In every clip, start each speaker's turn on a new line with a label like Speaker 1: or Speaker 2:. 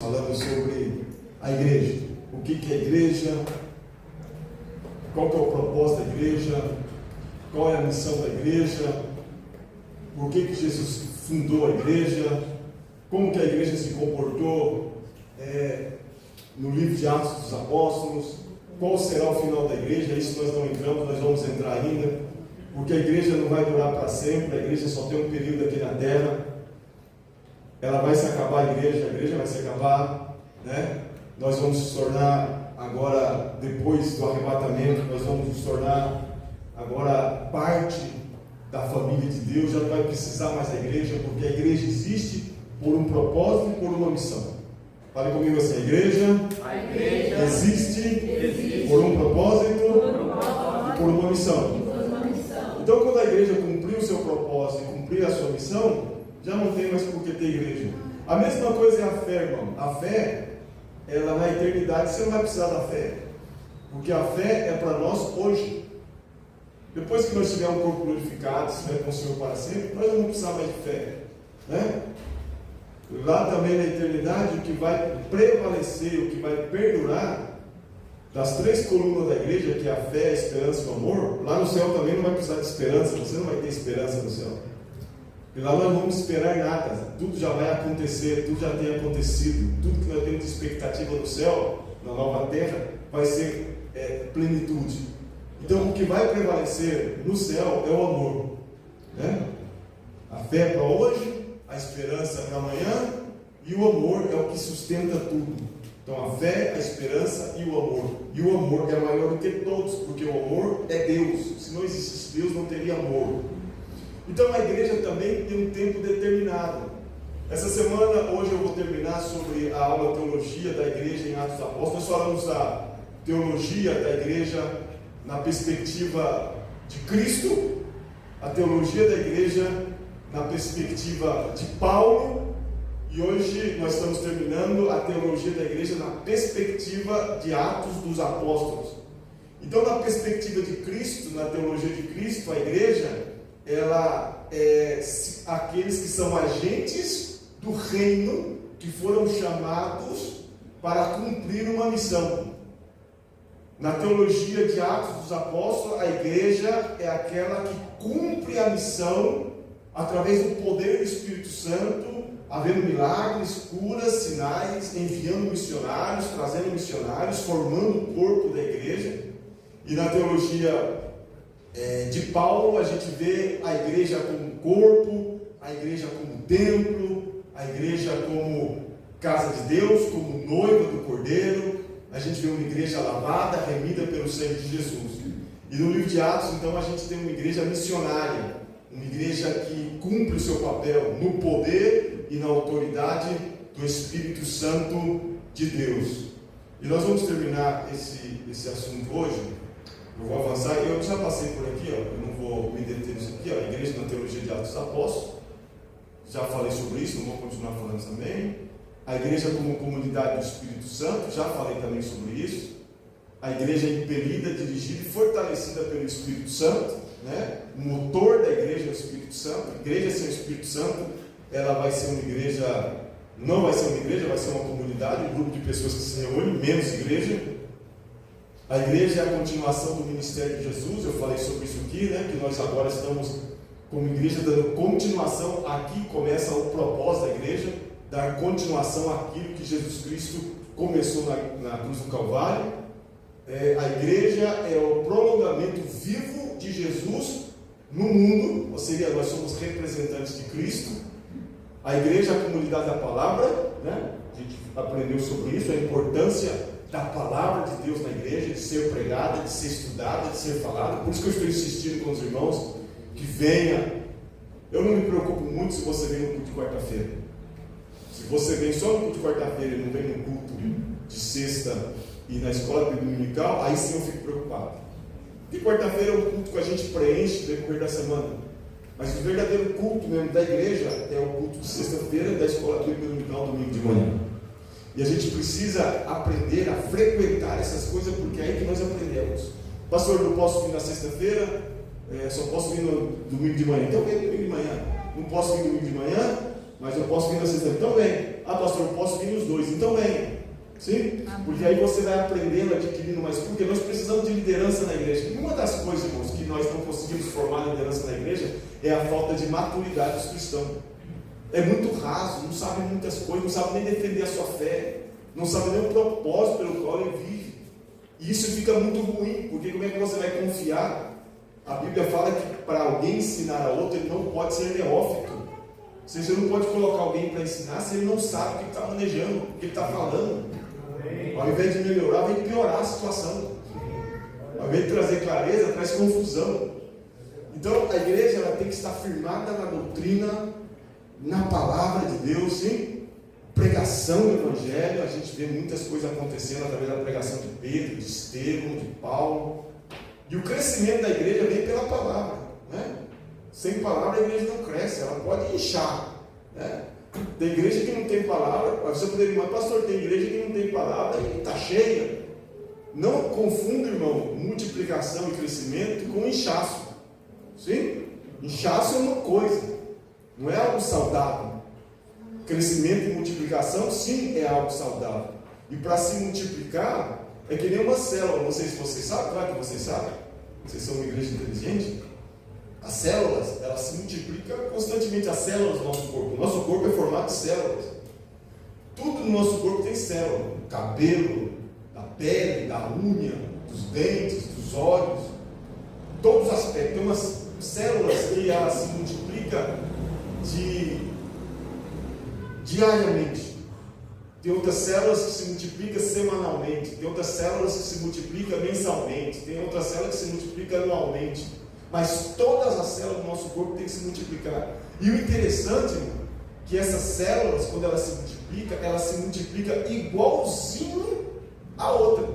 Speaker 1: falando sobre a igreja. O que é a igreja? Qual que é o propósito da igreja? Qual é a missão da igreja? Por que Jesus fundou a igreja? Como que a igreja se comportou no livro de Atos dos Apóstolos? Qual será o final da igreja? Isso nós não entramos, nós vamos entrar ainda, porque a igreja não vai durar para sempre, a igreja só tem um período aqui na terra, ela vai se acabar, a igreja vai se acabar, né? Nós vamos nos tornar agora, depois do arrebatamento, nós vamos nos tornar agora parte da família de Deus, já não vai precisar mais da igreja, porque a igreja existe por um propósito e por uma missão. Fale comigo assim, a igreja existe por um propósito e por uma missão. Então, quando a igreja cumprir o seu propósito e cumprir a sua missão, já não tem mais por que ter igreja. A mesma coisa é a fé, irmão. A fé, ela na eternidade, você não vai precisar da fé, porque a fé é para nós hoje. Depois que nós tivermos um corpo glorificado, estiver com o Senhor para sempre, nós não vamos precisar mais de fé, né? Lá também na eternidade, o que vai prevalecer, o que vai perdurar das três colunas da igreja, que é a fé, a esperança e o amor, lá no céu também não vai precisar de esperança, você não vai ter esperança no céu. E lá nós não vamos esperar nada, tudo já vai acontecer, tudo já tem acontecido, tudo que nós temos de expectativa no céu, na nova terra, vai ser plenitude. Então o que vai prevalecer no céu é o amor, né? A fé é para hoje, a esperança para amanhã, e o amor é o que sustenta tudo. Então a fé, a esperança e o amor. E o amor é maior do que todos, porque o amor é Deus. Se não existisse Deus, não teria amor. Então a igreja também tem um tempo determinado. Essa semana, hoje eu vou terminar sobre a aula teologia da igreja em Atos dos Apóstolos. Nós falamos da teologia da igreja na perspectiva de Cristo, a teologia da igreja na perspectiva de Paulo, e hoje nós estamos terminando a teologia da igreja na perspectiva de Atos dos Apóstolos. Então, na perspectiva de Cristo, na teologia de Cristo, a igreja, ela é aqueles que são agentes do reino, que foram chamados para cumprir uma missão. Na teologia de Atos dos Apóstolos, a igreja é aquela que cumpre a missão através do poder do Espírito Santo, havendo milagres, curas, sinais, enviando missionários, trazendo missionários, formando o corpo da igreja. E na teologia de Paulo, a gente vê a igreja como corpo, a igreja como templo, a igreja como casa de Deus, como noiva do Cordeiro. A gente vê uma igreja lavada, remida pelo sangue de Jesus. E no livro de Atos, então, a gente tem uma igreja missionária, uma igreja que cumpre o seu papel no poder e na autoridade do Espírito Santo de Deus. E nós vamos terminar esse assunto hoje. Eu vou avançar, eu já passei por aqui, ó, eu não vou me deter nisso aqui, ó, a igreja na teologia de Atos dos Apóstolos. Já falei sobre isso, não vou continuar falando também. A igreja como comunidade do Espírito Santo, já falei também sobre isso. A igreja impelida, dirigida e fortalecida pelo Espírito Santo, né? O motor da igreja é o Espírito Santo. A igreja sem o Espírito Santo, ela vai ser uma igreja, não vai ser uma igreja, vai ser uma comunidade, um grupo de pessoas que se reúnem, menos igreja. A igreja é a continuação do ministério de Jesus, eu falei sobre isso aqui, né? Que nós agora estamos como igreja dando continuação, aqui começa o propósito da igreja, dar continuação àquilo que Jesus Cristo começou na cruz do Calvário. A igreja é o prolongamento vivo de Jesus no mundo, ou seja, nós somos representantes de Cristo. A igreja é a comunidade da palavra, né? A gente aprendeu sobre isso, a importância da palavra de Deus na igreja, de ser pregada, de ser estudada, de ser falada. Por isso que eu estou insistindo com os irmãos que venha. Eu não me preocupo muito se você vem no culto de quarta-feira. Se você vem só no culto de quarta-feira e não vem no culto de sexta e na escola dominical, aí sim eu fico preocupado. Porque quarta-feira é um culto que a gente preenche no decorrer da semana. Mas o verdadeiro culto mesmo da igreja é o culto de sexta-feira da escola dominical, domingo de manhã. E a gente precisa aprender a frequentar essas coisas, porque é aí que nós aprendemos. Pastor, não posso vir na sexta-feira, só posso vir no domingo de manhã. Então vem domingo de manhã. Não posso vir domingo de manhã, mas eu posso vir na sexta-feira. Então vem. Ah, pastor, eu posso vir nos dois. Então venha. Sim? Porque aí você vai aprendendo, adquirindo mais. Porque nós precisamos de liderança na igreja. E uma das coisas, irmãos, que nós não conseguimos formar liderança na igreja é a falta de maturidade dos cristãos. É muito raso, não sabe muitas coisas, não sabe nem defender a sua fé, não sabe nem o propósito pelo qual ele vive. E isso fica muito ruim, porque como é que você vai confiar? A Bíblia fala que para alguém ensinar a outro, ele não pode ser neófito. Ou seja, você não pode colocar alguém para ensinar se ele não sabe o que está manejando, o que ele está falando. Ao invés de melhorar, vem piorar a situação. Ao invés de trazer clareza, traz confusão. Então a igreja ela tem que estar firmada na doutrina, na palavra de Deus, sim? Pregação do Evangelho. A gente vê muitas coisas acontecendo através da pregação de Pedro, de Estevão, de Paulo. E o crescimento da igreja vem pela palavra, né? Sem palavra a igreja não cresce, ela pode inchar, né? Tem igreja que não tem palavra. Você poderia dizer, pastor, tem igreja que não tem palavra e está cheia. Não confunda, irmão, multiplicação e crescimento com inchaço. Sim? Inchaço é uma coisa, não é algo saudável. Crescimento e multiplicação, sim, é algo saudável. E para se multiplicar, é que nem uma célula. Não sei se vocês sabem, claro que vocês sabem. Vocês são uma igreja inteligente. As células, elas se multiplicam constantemente. As células do nosso corpo. O nosso corpo é formado de células. Tudo no nosso corpo tem célula. O cabelo, da pele, da unha, dos dentes, dos olhos. Todos os aspectos. Tem umas células que elas se multiplicam diariamente. Tem outras células que se multiplicam semanalmente. Tem outras células que se multiplicam mensalmente. Tem outras células que se multiplicam anualmente. Mas todas as células do nosso corpo têm que se multiplicar. E o interessante, irmão, que essas células, quando elas se multiplicam igualzinho a outra.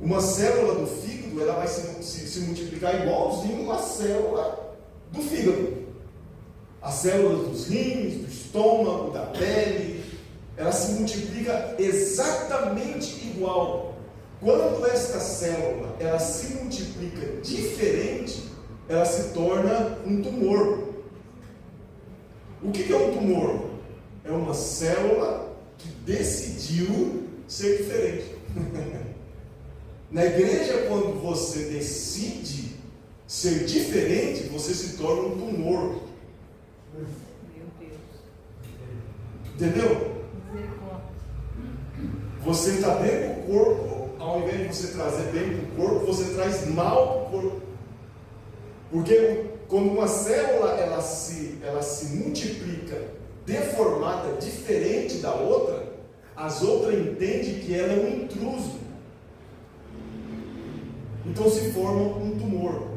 Speaker 1: Uma célula do fígado, ela vai se multiplicar igualzinho a célula do fígado. As células dos rins, do estômago, da pele, ela se multiplica exatamente igual. Quando esta célula ela se multiplica diferente, ela se torna um tumor. O que é um tumor? É uma célula que decidiu ser diferente. Na igreja, quando você decide ser diferente, você se torna um tumor.
Speaker 2: Meu Deus.
Speaker 1: Entendeu? Você está dentro do corpo, ao invés de você trazer bem para o corpo, você traz mal para o corpo. Porque quando uma célula ela se multiplica deformada, diferente da outra, as outras entendem que ela é um intruso. Então se forma um tumor.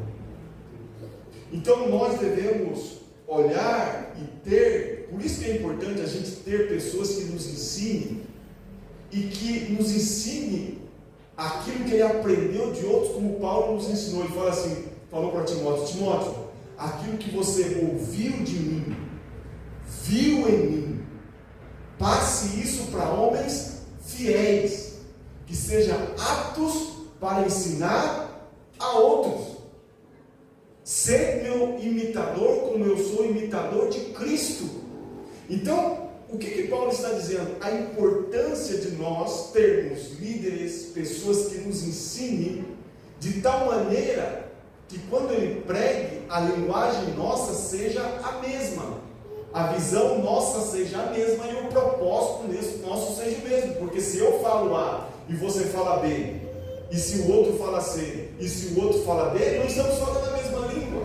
Speaker 1: Então nós devemos olhar e ter, por isso que é importante a gente ter pessoas que nos ensinem e que nos ensine aquilo que ele aprendeu de outros, como Paulo nos ensinou. Ele fala assim, falou para Timóteo, aquilo que você ouviu de mim, viu em mim, passe isso para homens fiéis, que sejam aptos para ensinar a outros. Ser meu imitador como eu sou imitador de Cristo. Então, o que Paulo está dizendo? A importância de nós termos líderes, pessoas que nos ensinem de tal maneira que quando ele pregue, a linguagem nossa seja a mesma, a visão nossa seja a mesma e o propósito nosso seja o mesmo. Porque se eu falo A e você fala B, e se o outro fala C, e se o outro fala D, nós estamos falando a mesma língua.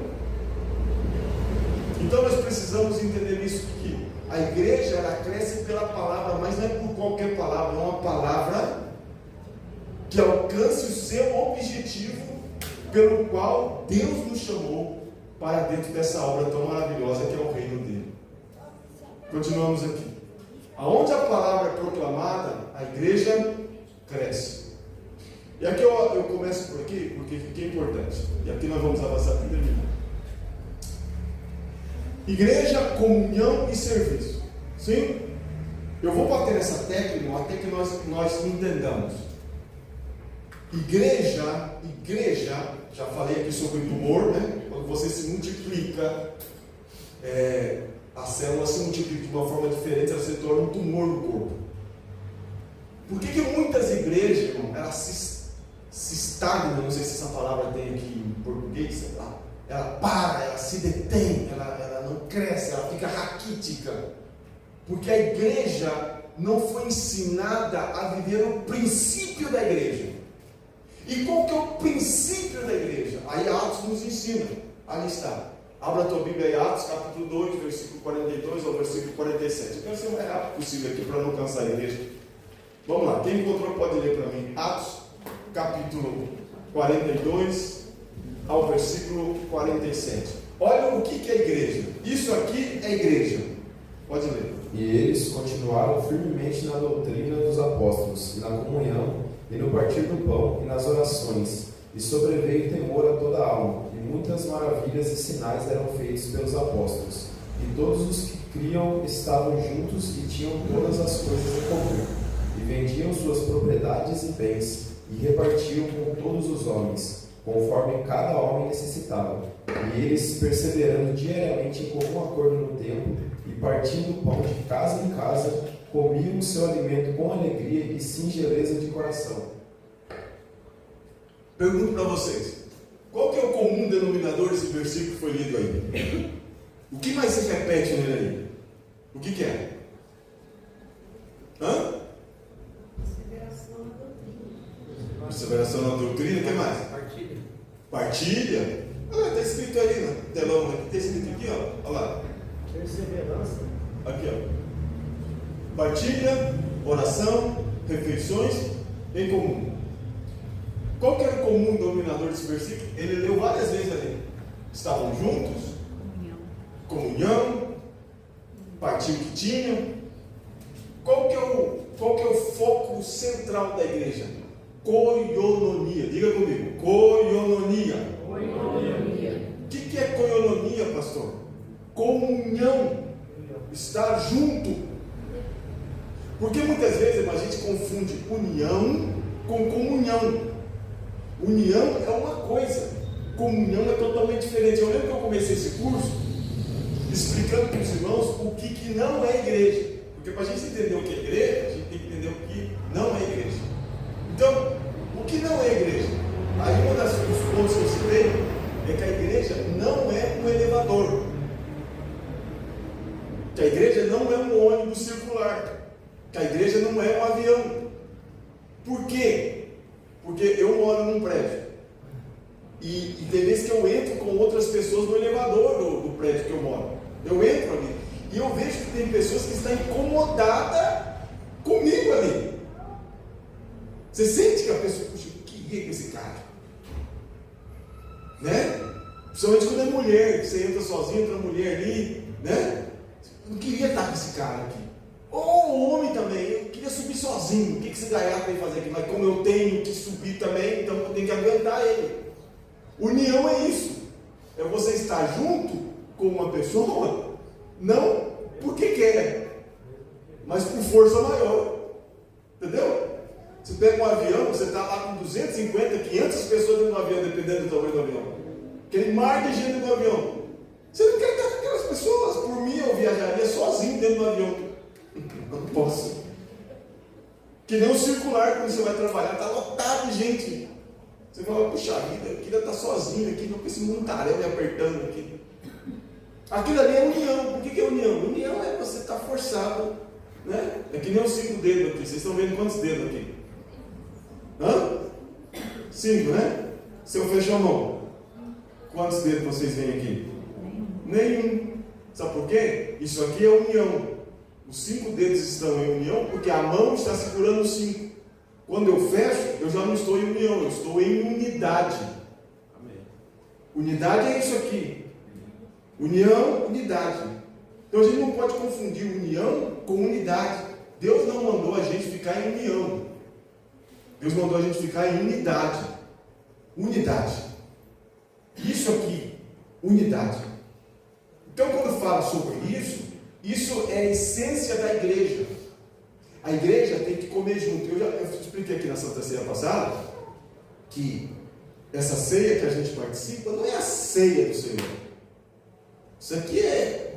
Speaker 1: Então nós precisamos entender isso, que a igreja ela cresce pela palavra, mas não é por qualquer palavra, é uma palavra que alcance o seu objetivo, pelo qual Deus nos chamou para dentro dessa obra tão maravilhosa que é o reino dele. Continuamos aqui. Aonde a palavra é proclamada, a igreja cresce. E aqui eu começo por aqui, porque é importante. E aqui nós vamos avançar para terminar. Igreja, comunhão e serviço. Sim? Eu vou bater nessa tecla até que nós entendamos. Igreja, já falei aqui sobre o tumor, né? Quando você se multiplica, as células se multiplicam de uma forma diferente, elas se tornam um tumor no corpo. Por que muitas igrejas, irmão, elas se estagnam? Não sei se essa palavra tem aqui em português, sei lá. Ela para, ela se detém, ela não cresce, ela fica raquítica. Porque a igreja não foi ensinada a viver o princípio da igreja. E qual que é o princípio da igreja? Aí Atos nos ensina. Ali está. Abra a tua Bíblia aí, Atos capítulo 2, versículo 42 ao versículo 47. Eu quero ser o mais rápido possível aqui para não cansar a igreja. Vamos lá, quem encontrou pode ler para mim. Atos capítulo 42 ao versículo 47. Olha o que é a igreja. Isso aqui é igreja. Pode ler.
Speaker 3: E eles continuaram firmemente na doutrina dos apóstolos, e na comunhão, e no partir do pão, e nas orações. E sobreveio temor a toda a alma, e muitas maravilhas e sinais eram feitos pelos apóstolos. E todos os que criam estavam juntos e tinham todas as coisas em comum. E vendiam suas propriedades e bens, e repartiam com todos os homens, conforme cada homem necessitava. E eles, perseverando diariamente em comum acordo no templo, e partindo o pão de casa em casa, comiam o seu alimento com alegria e singeleza de coração.
Speaker 1: Pergunto para vocês, qual que é o comum denominador desse versículo que foi lido aí? O que mais se repete nele aí? O que é? Hã?
Speaker 2: Perseveração na doutrina.
Speaker 1: Perseveração na doutrina, o que mais?
Speaker 4: Partilha.
Speaker 1: Partilha. Olha, está escrito aí no telão, está escrito aqui, ó. Olha lá.
Speaker 4: Perseverança.
Speaker 1: Aqui, ó. Partilha, oração, refeições em comum. Qual que era o comum denominador desse versículo? Ele leu várias vezes ali. Estavam juntos, comunhão, partiam o que tinham. Qual que é o foco central da igreja? Koinonia. Diga comigo. Koinonia. O que é koinonia, pastor? Comunhão. Estar junto. Porque muitas vezes a gente confunde união com comunhão. União é uma coisa, comunhão é totalmente diferente. Eu lembro que eu comecei esse curso explicando para os irmãos o que não é igreja. Porque para a gente entender o que é igreja, a gente tem que entender o que não é igreja. Então, o que não é igreja? Aí um dos pontos que eu citei é que a igreja não é um elevador. Que a igreja não é um ônibus circular. Que a igreja não é um avião. Por quê? Porque eu moro num prédio. E tem vezes que eu entro com outras pessoas no elevador do prédio que eu moro. Eu entro ali. E eu vejo que tem pessoas que estão incomodadas comigo ali. Você sente que a pessoa, puxa, eu queria com esse cara. Né? Principalmente quando é mulher, que você entra sozinho, entra mulher ali, né? Eu não queria estar com esse cara aqui. Ou o homem também, eu queria subir sozinho. O que esse gaiato vai fazer aqui? Mas como eu tenho que subir também, então eu tenho que aguentar ele. União é isso. É você estar junto com uma pessoa, não porque quer, mas por força maior. Entendeu? Você pega um avião, você está lá com 250, 500 pessoas dentro do avião, dependendo do tamanho do avião. Aquele mar de gente dentro do avião. Você não quer estar com aquelas pessoas. Por mim, eu viajaria sozinho dentro do avião. Eu não posso. Que nem um circular, quando você vai trabalhar, está lotado de gente. Você fala, puxa vida, eu queria estar sozinho aqui, não com esse montaréu me apertando aqui. Aquilo ali é união. O que é união? União é você estar forçado, né? É que nem os 5 dedos aqui. Vocês estão vendo quantos dedos aqui? Hã? 5, né? Se eu fechar a mão, quantos dedos vocês veem aqui? Nenhum. Sabe por quê? Isso aqui é união. Os 5 dedos estão em união porque a mão está segurando os 5. Quando eu fecho, eu já não estou em união, eu estou em unidade. Amém. Unidade é isso aqui. União, unidade. Então a gente não pode confundir união com unidade. Deus não mandou a gente ficar em união. Deus mandou a gente ficar em unidade. Unidade. Isso aqui, unidade. Então quando fala sobre isso, isso é a essência da igreja. A igreja tem que comer junto. Eu expliquei aqui na Santa Ceia passada que essa ceia que a gente participa não é a ceia do Senhor. Isso aqui é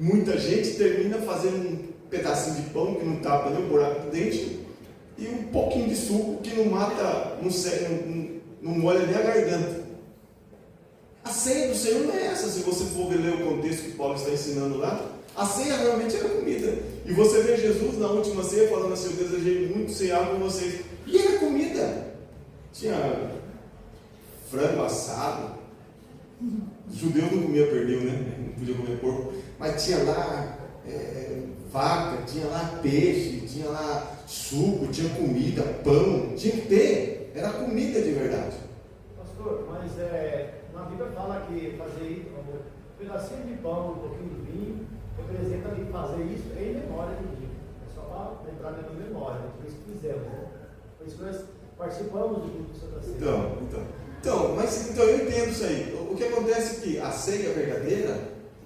Speaker 1: Muita gente termina fazendo um pedacinho de pão que não tapa nem o buraco do dente e um pouquinho de suco que não mata, não molha nem a garganta. A ceia do Senhor não é essa. Se você for ler o contexto que Paulo está ensinando lá, a ceia realmente era comida. E você vê Jesus na última ceia falando assim: eu desejei muito cear com vocês. E era comida. Tinha frango assado. Os judeus não comiam pernil, né? Não podia comer porco. Mas tinha lá vaca, tinha lá peixe, tinha lá suco, tinha comida, pão. Tinha que ter. Era comida de verdade.
Speaker 4: Pastor, mas na Bíblia fala que fazer um pedacinho de pão, um pouquinho de vinho, representa ali fazer isso em memória de mim. É só para lembrar da minha memória, por isso que fizemos, né? Por isso que nós participamos do culto de Santa Ceia.
Speaker 1: Então, eu entendo isso aí. O que acontece é que a ceia verdadeira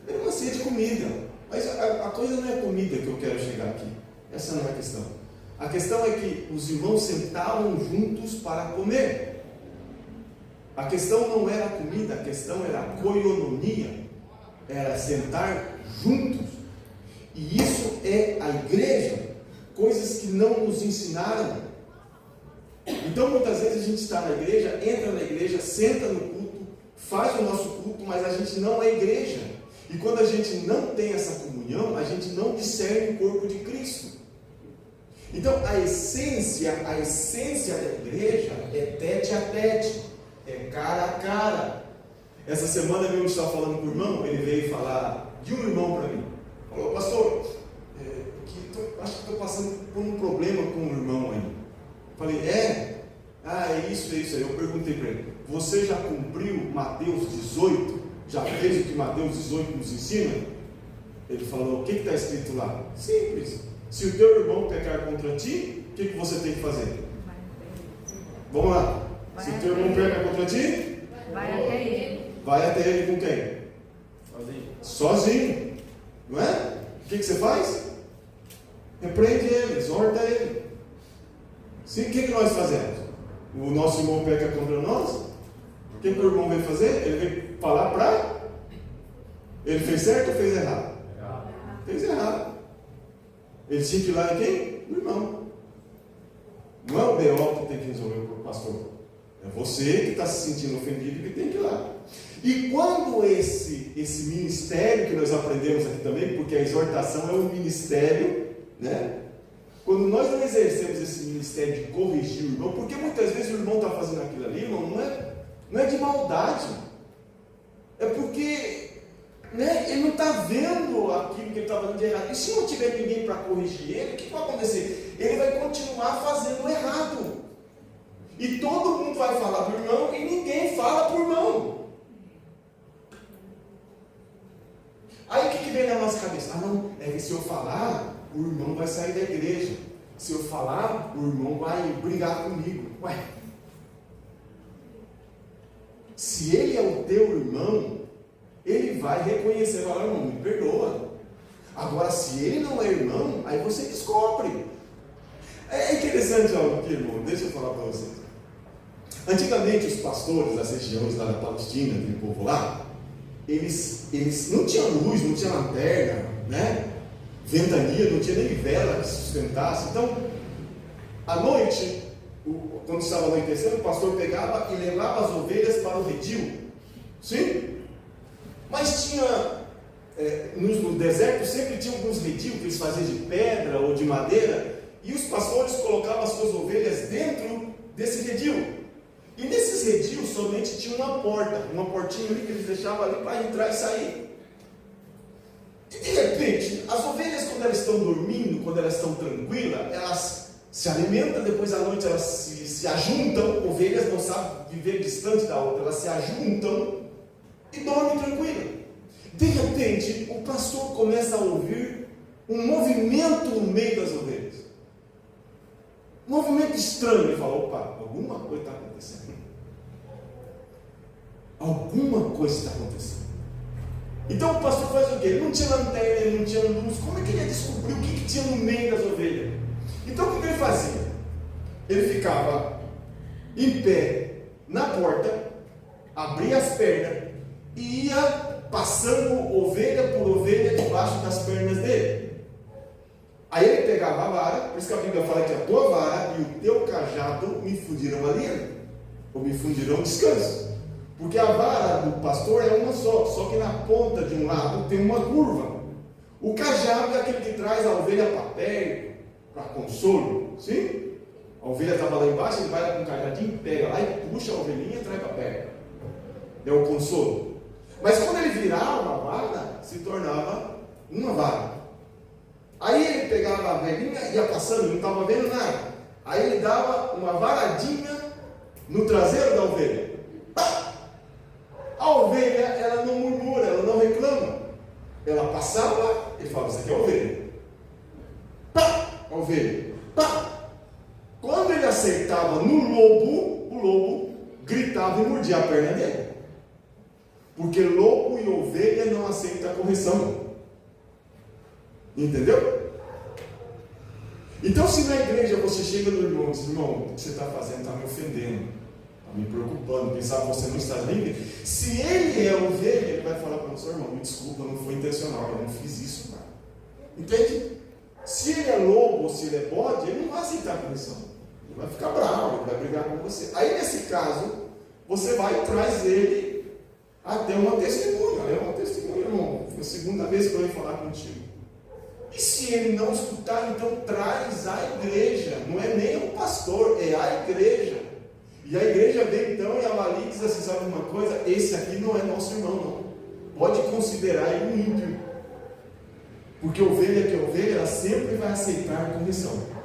Speaker 1: é uma ceia de comida. Mas a coisa não é a comida que eu quero chegar aqui. Essa não é a questão. A questão é que os irmãos sentavam juntos para comer. A questão não era a comida, a questão era a koinonia. Era sentar juntos. E isso é a igreja. Coisas que não nos ensinaram. Então muitas vezes a gente está na igreja, entra na igreja, senta no culto, faz o nosso culto, mas a gente não é igreja. E quando a gente não tem essa comunhão, a gente não discerne o corpo de Cristo. Então a essência da igreja é tete a tete, é cara a cara. Essa semana eu estava falando com o irmão, ele veio falar de um irmão para mim. Falou: pastor, acho que estou passando por um problema com um irmão aí. Falei: é isso aí. Eu perguntei para ele: você já cumpriu Mateus 18? Já fez o que Mateus 18 nos ensina? Ele falou: o que está escrito lá? Simples. Se o teu irmão pecar contra ti, o que você tem que fazer? Vamos lá. Se o teu irmão pecar contra ti,
Speaker 2: vai até ele.
Speaker 1: Vai até ele com quem? Sozinho. Não é? O que você faz? Repreende ele, exorta ele. Sim, o que nós fazemos? O nosso irmão peca contra nós. O que o irmão veio fazer? Ele veio falar para. Ele fez certo ou fez errado? Fez errado. Ele tinha que ir lá em quem? No irmão. Não é o B.O. que tem que resolver o pastor. É você que está se sentindo ofendido e que tem que ir lá. E quando esse ministério que nós aprendemos aqui também, porque a exortação é um ministério, né? Quando nós não exercemos esse ministério de corrigir o irmão, porque muitas vezes o irmão está fazendo aquilo ali, irmão, não é de maldade, é porque, né, ele não está vendo aquilo que ele está fazendo de errado. E se não tiver ninguém para corrigir ele, o que vai acontecer? Ele vai continuar fazendo errado. E todo mundo vai falar para o irmão e ninguém fala para o irmão. Aí o que vem na nossa cabeça? Não, se eu falar, o irmão vai sair da igreja. Se eu falar, o irmão vai brigar comigo. Ué, se ele é o teu irmão, ele vai reconhecer, falar: irmão, me perdoa. Agora, se ele não é irmão, aí você descobre. É interessante algo aqui, irmão, deixa eu falar para vocês. Antigamente, os pastores das regiões lá da Palestina, aquele povo lá, eles não tinham luz, não tinha lanterna, né? Ventania, não tinha nem vela que sustentasse. Então, à noite, quando estava anoitecendo, o pastor pegava e levava as ovelhas para o redil. Sim? Mas tinha, no deserto sempre tinha alguns redil que eles faziam de pedra ou de madeira, e os pastores colocavam as suas ovelhas dentro desse redil. E nesses redios somente tinha uma portinha ali que eles deixavam ali para entrar e sair. E de repente, as ovelhas, quando elas estão dormindo, quando elas estão tranquilas, elas se alimentam, depois à noite elas se ajuntam. Ovelhas não sabem viver distante da outra, elas se ajuntam e dormem tranquilas. De repente, o pastor começa a ouvir um movimento no meio das ovelhas. Um movimento estranho. Ele fala: opa, alguma coisa está acontecendo. Alguma coisa está acontecendo. Então o pastor faz o quê? Ele não tinha lanterna, ele não tinha luz. Como é que ele ia descobrir o que tinha no meio das ovelhas? Então o que ele fazia? Ele ficava em pé na porta, abria as pernas e ia passando ovelha por ovelha debaixo das pernas dele. Aí ele pegava a vara, por isso que a Bíblia fala que a tua vara e o teu cajado me fundirão aliento, ou me fundirão descanso. Porque a vara do pastor é uma só que na ponta de um lado tem uma curva. O cajado é aquele que traz a ovelha para perto, para consolo, sim? A ovelha estava lá embaixo, ele vai lá com o cajadinho, pega lá e puxa a ovelhinha e traz para perto. É o consolo. Mas quando ele virava a vara, se tornava uma vara. Aí ele pegava a velhinha e ia passando, não estava vendo nada. Aí ele dava uma varadinha no traseiro da ovelha. Pá! A ovelha, ela não murmura, ela não reclama. Ela passava, ele falava, isso aqui é a ovelha. Pá! A ovelha. Pá! Quando ele acertava no lobo, o lobo gritava e mordia a perna dele. Porque lobo e ovelha não aceitam a correção. Entendeu? Então, se na igreja você chega no irmão e diz, irmão, o que você está fazendo está me ofendendo, está me preocupando, pensar que você não está livre. Se ele é ovelha, ele vai falar para você, irmão, me desculpa, não foi intencional, eu não fiz isso, cara. Entende? Se ele é lobo ou se ele é bode, ele não vai aceitar a correção. Ele vai ficar bravo, ele vai brigar com você. Aí, nesse caso, você vai e traz ele até uma testemunha. É uma testemunha, irmão. Foi a segunda vez que eu venho falar contigo. E se ele não escutar, então traz a igreja. Não é nem o pastor, é a igreja. E a igreja vem então e avalia e diz assim, sabe uma coisa? Esse aqui não é nosso irmão, não. Pode considerar ele um ímpio. Porque ovelha que é ovelha, ela sempre vai aceitar a correção.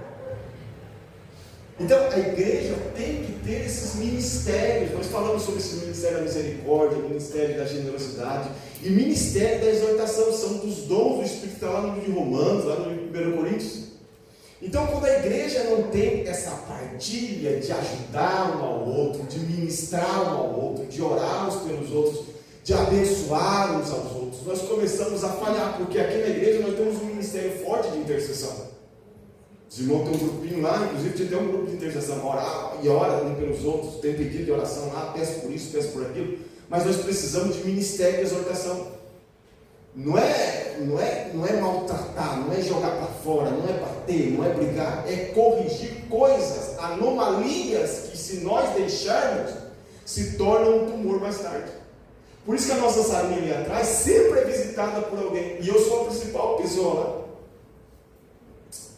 Speaker 1: Então, a igreja tem que ter esses ministérios. Nós falamos sobre esse ministério da misericórdia, ministério da generosidade e ministério da exortação. São dos dons do Espírito, está lá no livro de Romanos, lá no livro de 1 Coríntios. Então, quando a igreja não tem essa partilha de ajudar um ao outro, de ministrar um ao outro, de orar uns pelos outros, de abençoar uns aos outros, nós começamos a falhar, porque aqui na igreja nós temos um ministério forte de intercessão. Os irmãos têm um grupinho lá, inclusive tem um grupo de intercessão, ora um pelos outros, tem pedido de oração lá, peço por isso, peço por aquilo, mas nós precisamos de ministério de exortação. Não é maltratar, não é jogar para fora, não é bater, não é brigar, é corrigir coisas, anomalias que se nós deixarmos, se tornam um tumor mais tarde. Por isso que a nossa salinha ali atrás sempre é visitada por alguém, e eu sou a principal pessoa lá.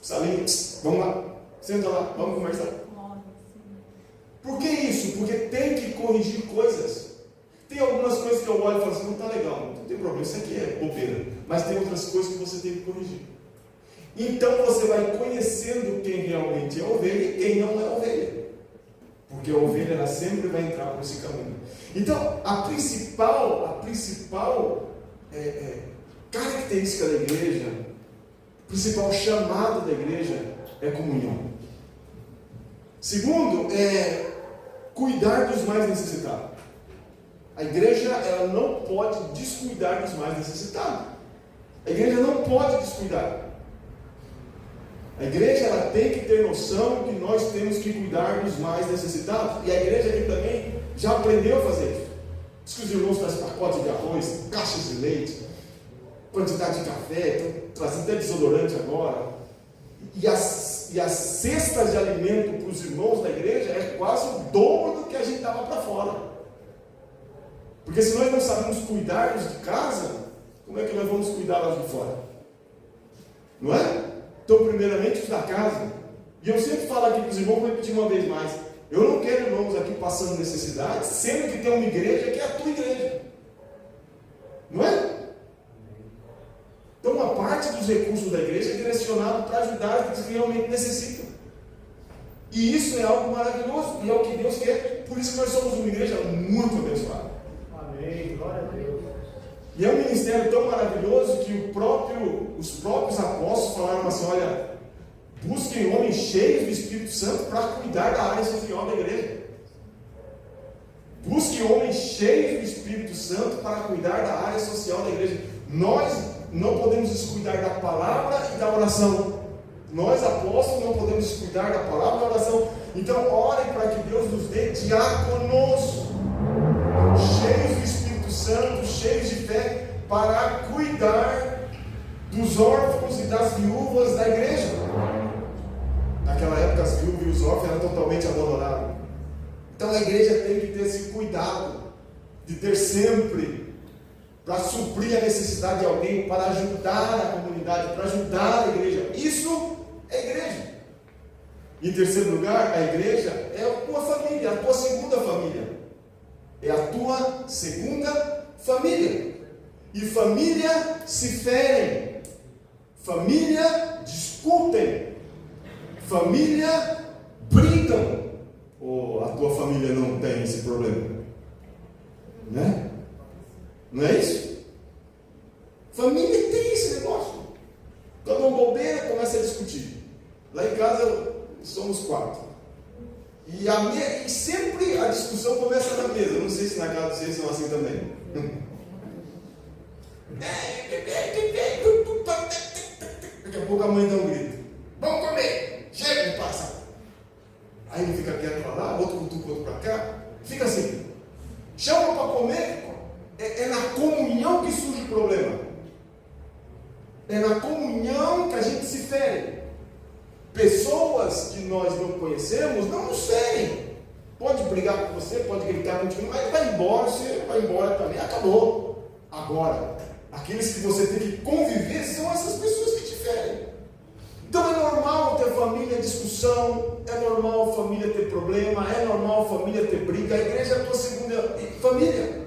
Speaker 1: Salinha, vamos lá, senta lá, vamos conversar. Por que isso? Porque tem que corrigir coisas. Tem algumas coisas que eu olho e falo assim, não está legal, não tem problema, isso aqui é bobeira. Mas tem outras coisas que você tem que corrigir. Então você vai conhecendo quem realmente é ovelha e quem não é ovelha. Porque a ovelha ela sempre vai entrar por esse caminho. Então a principal característica da igreja, o principal chamado da igreja é comunhão. Segundo, é cuidar dos mais necessitados. A igreja ela não pode descuidar dos mais necessitados. A igreja não pode descuidar. A igreja ela tem que ter noção que nós temos que cuidar dos mais necessitados. E a igreja aqui também já aprendeu a fazer isso. Diz que os irmãos trazem pacotes de arroz, caixas de leite, quantidade de café, estão trazendo até desodorante agora. E as cestas de alimento para os irmãos da igreja é quase o dobro do que a gente dava para fora. Porque se nós não sabemos cuidar dos de casa, como é que nós vamos cuidar lá de fora? Não é? Então, primeiramente, os da casa. E eu sempre falo aqui para os irmãos, vou repetir uma vez mais. Eu não quero irmãos aqui passando necessidade, sendo que tem uma igreja que é a tua igreja. Não é? Então, uma parte dos recursos da igreja é direcionado para ajudar os que realmente necessitam. E isso é algo maravilhoso, e é o que Deus quer. Por isso que nós somos uma igreja muito abençoada.
Speaker 4: Amém, glória a Deus.
Speaker 1: E é um ministério tão maravilhoso que os próprios apóstolos falaram assim, olha, busquem homens cheios do Espírito Santo para cuidar da área social da igreja. Busquem homens cheios do Espírito Santo para cuidar da área social da igreja. Nós não podemos descuidar da palavra e da oração. Nós, apóstolos, não podemos descuidar da palavra e da oração. Então, orem para que Deus nos dê diáconos cheios do Espírito Santo Santo, cheios de fé, para cuidar dos órfãos e das viúvas da igreja. Naquela época as viúvas e os órfãos eram totalmente abandonados. Então a igreja tem que ter esse cuidado de ter sempre para suprir a necessidade de alguém, para ajudar a comunidade, para ajudar a igreja. Isso é igreja. Em terceiro lugar, a igreja é a tua família, a tua segunda família. É a tua segunda família. E família se ferem, família discutem, família brigam. Ou a tua família não tem esse problema? Né? Não é isso? Família tem esse negócio. Quando uma bobeira, começa a discutir. Lá em casa somos 4. E sempre a discussão começa na mesa. Não sei se na casa de vocês são assim também. Daqui a pouco a mãe dá um grito. Vamos comer! Chega de passar! Aí um fica quieto para lá, outro cutuca o outro para cá. Fica assim. Chama para comer. É na comunhão que surge o problema. É na comunhão que a gente se fere. Pessoas que nós não conhecemos não nos ferem. Pode brigar com você, pode gritar contigo, mas vai embora, você vai embora também. Acabou. Agora, aqueles que você tem que conviver são essas pessoas que te ferem. Então é normal ter família discussão, é normal família ter problema, é normal família ter briga. A igreja é a tua segunda família.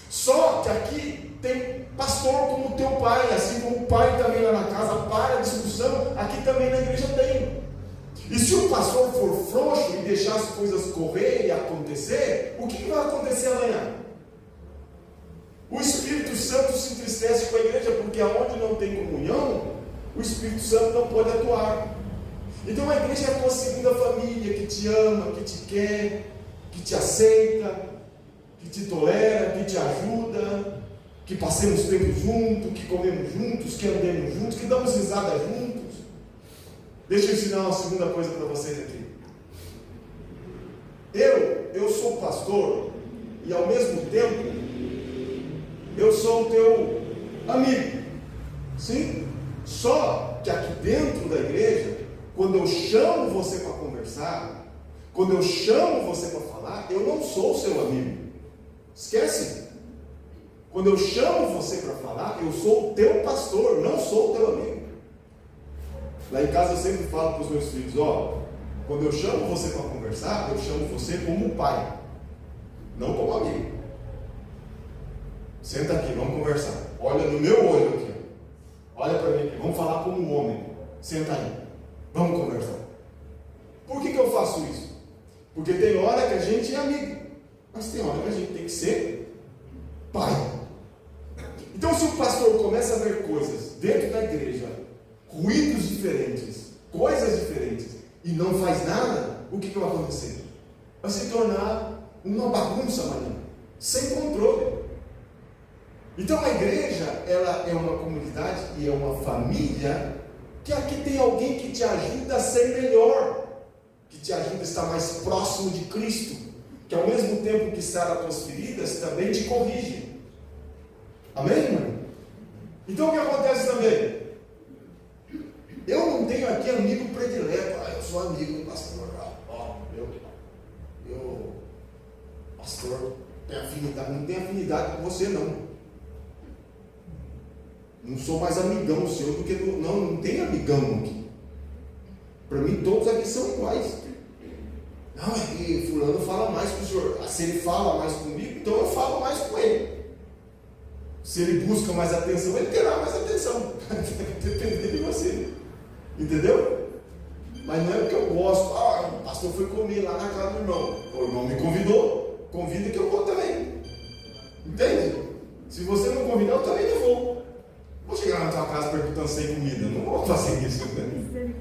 Speaker 1: Só que aqui tem pastor como teu pai, assim como o pai também lá na casa para a discussão, aqui também na igreja tem. E se o pastor for frouxo e deixar as coisas correr e acontecer, o que vai acontecer amanhã? O Espírito Santo se entristece com a igreja, porque aonde não tem comunhão, o Espírito Santo não pode atuar. Então a igreja é a tua segunda família, que te ama, que te quer, que te aceita, que te tolera, que te ajuda, que passemos tempo juntos, que comemos juntos, que andemos juntos, que damos risada juntos. Deixa eu ensinar uma segunda coisa para vocês aqui. Eu sou pastor e ao mesmo tempo eu sou o teu amigo. Sim? Só que aqui dentro da igreja, quando eu chamo você para conversar, quando eu chamo você para falar, eu não sou o seu amigo. Esquece. Quando eu chamo você para falar, eu sou o teu pastor, não sou o teu amigo. Lá em casa eu sempre falo para os meus filhos, quando eu chamo você para conversar, eu chamo você como pai, não como amigo. Senta aqui, vamos conversar. Olha no meu olho aqui. Olha para mim aqui, vamos falar como um homem. Senta aí, vamos conversar. Por que eu faço isso? Porque tem hora que a gente é amigo, mas tem hora que a gente tem que ser pai. Então se o pastor começa a ver coisas dentro da igreja, ruídos diferentes, coisas diferentes, e não faz nada, o que vai acontecer? Vai se tornar uma bagunça amanhã, sem controle. Então a igreja, ela é uma comunidade e é uma família, que aqui tem alguém que te ajuda a ser melhor, que te ajuda a estar mais próximo de Cristo, que ao mesmo tempo que sara as tuas feridas, também te corrige. Amém, irmão? Então o que acontece também? Eu não tenho aqui amigo predileto. Eu sou amigo do pastor. Eu pastor, tenho afinidade. Não tenho afinidade com você, não. Não sou mais amigão seu do que do... Não tem amigão aqui. Para mim todos aqui são iguais. Não, é que fulano fala mais com o senhor. Se ele fala mais comigo, então eu falo mais com ele. Se ele busca mais atenção, ele terá mais atenção. Depende de você. Entendeu? Mas não é porque eu gosto. O pastor foi comer lá na casa do irmão. O irmão me convidou. Convida que eu vou também. Entende? Se você não convidar, eu também não vou. Vou chegar na tua casa perguntando sem comida. Não vou fazer isso. Né?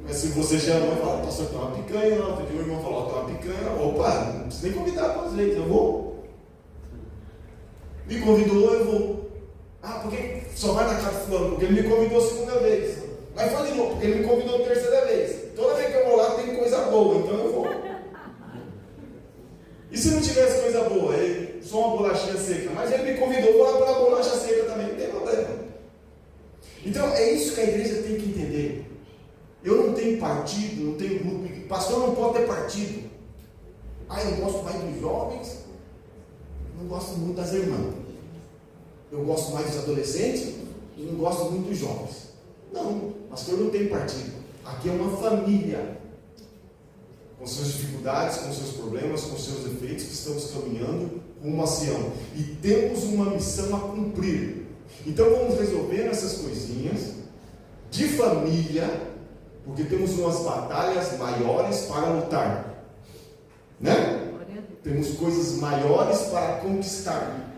Speaker 1: Mas se você chama e fala, pastor, tem uma picanha lá. O irmão falou, tem uma picanha. Opa, não precisa nem convidar para vezes. Eu vou. Me convidou, eu vou. Porque só vai na casa do fulano? Porque ele me convidou a segunda vez. Mas foi de novo, porque ele me convidou a terceira vez. Toda vez que eu vou lá tem coisa boa, então eu vou. E se não tivesse coisa boa? Ele só uma bolachinha seca. Mas ele me convidou, vou lá pela bolacha seca também, não tem problema. Então é isso que a igreja tem que entender. Eu não tenho partido, não tenho grupo. Pastor não pode ter partido. Eu gosto mais dos jovens, não gosto muito das irmãs. Eu gosto mais dos adolescentes e não gosto muito dos jovens. Não, pastor não tem partido. Aqui é uma família, com suas dificuldades, com seus problemas, com seus defeitos, que estamos caminhando rumo a Sião. E temos uma missão a cumprir. Então vamos resolver essas coisinhas de família, porque temos umas batalhas maiores para lutar, né? Temos coisas maiores para conquistar.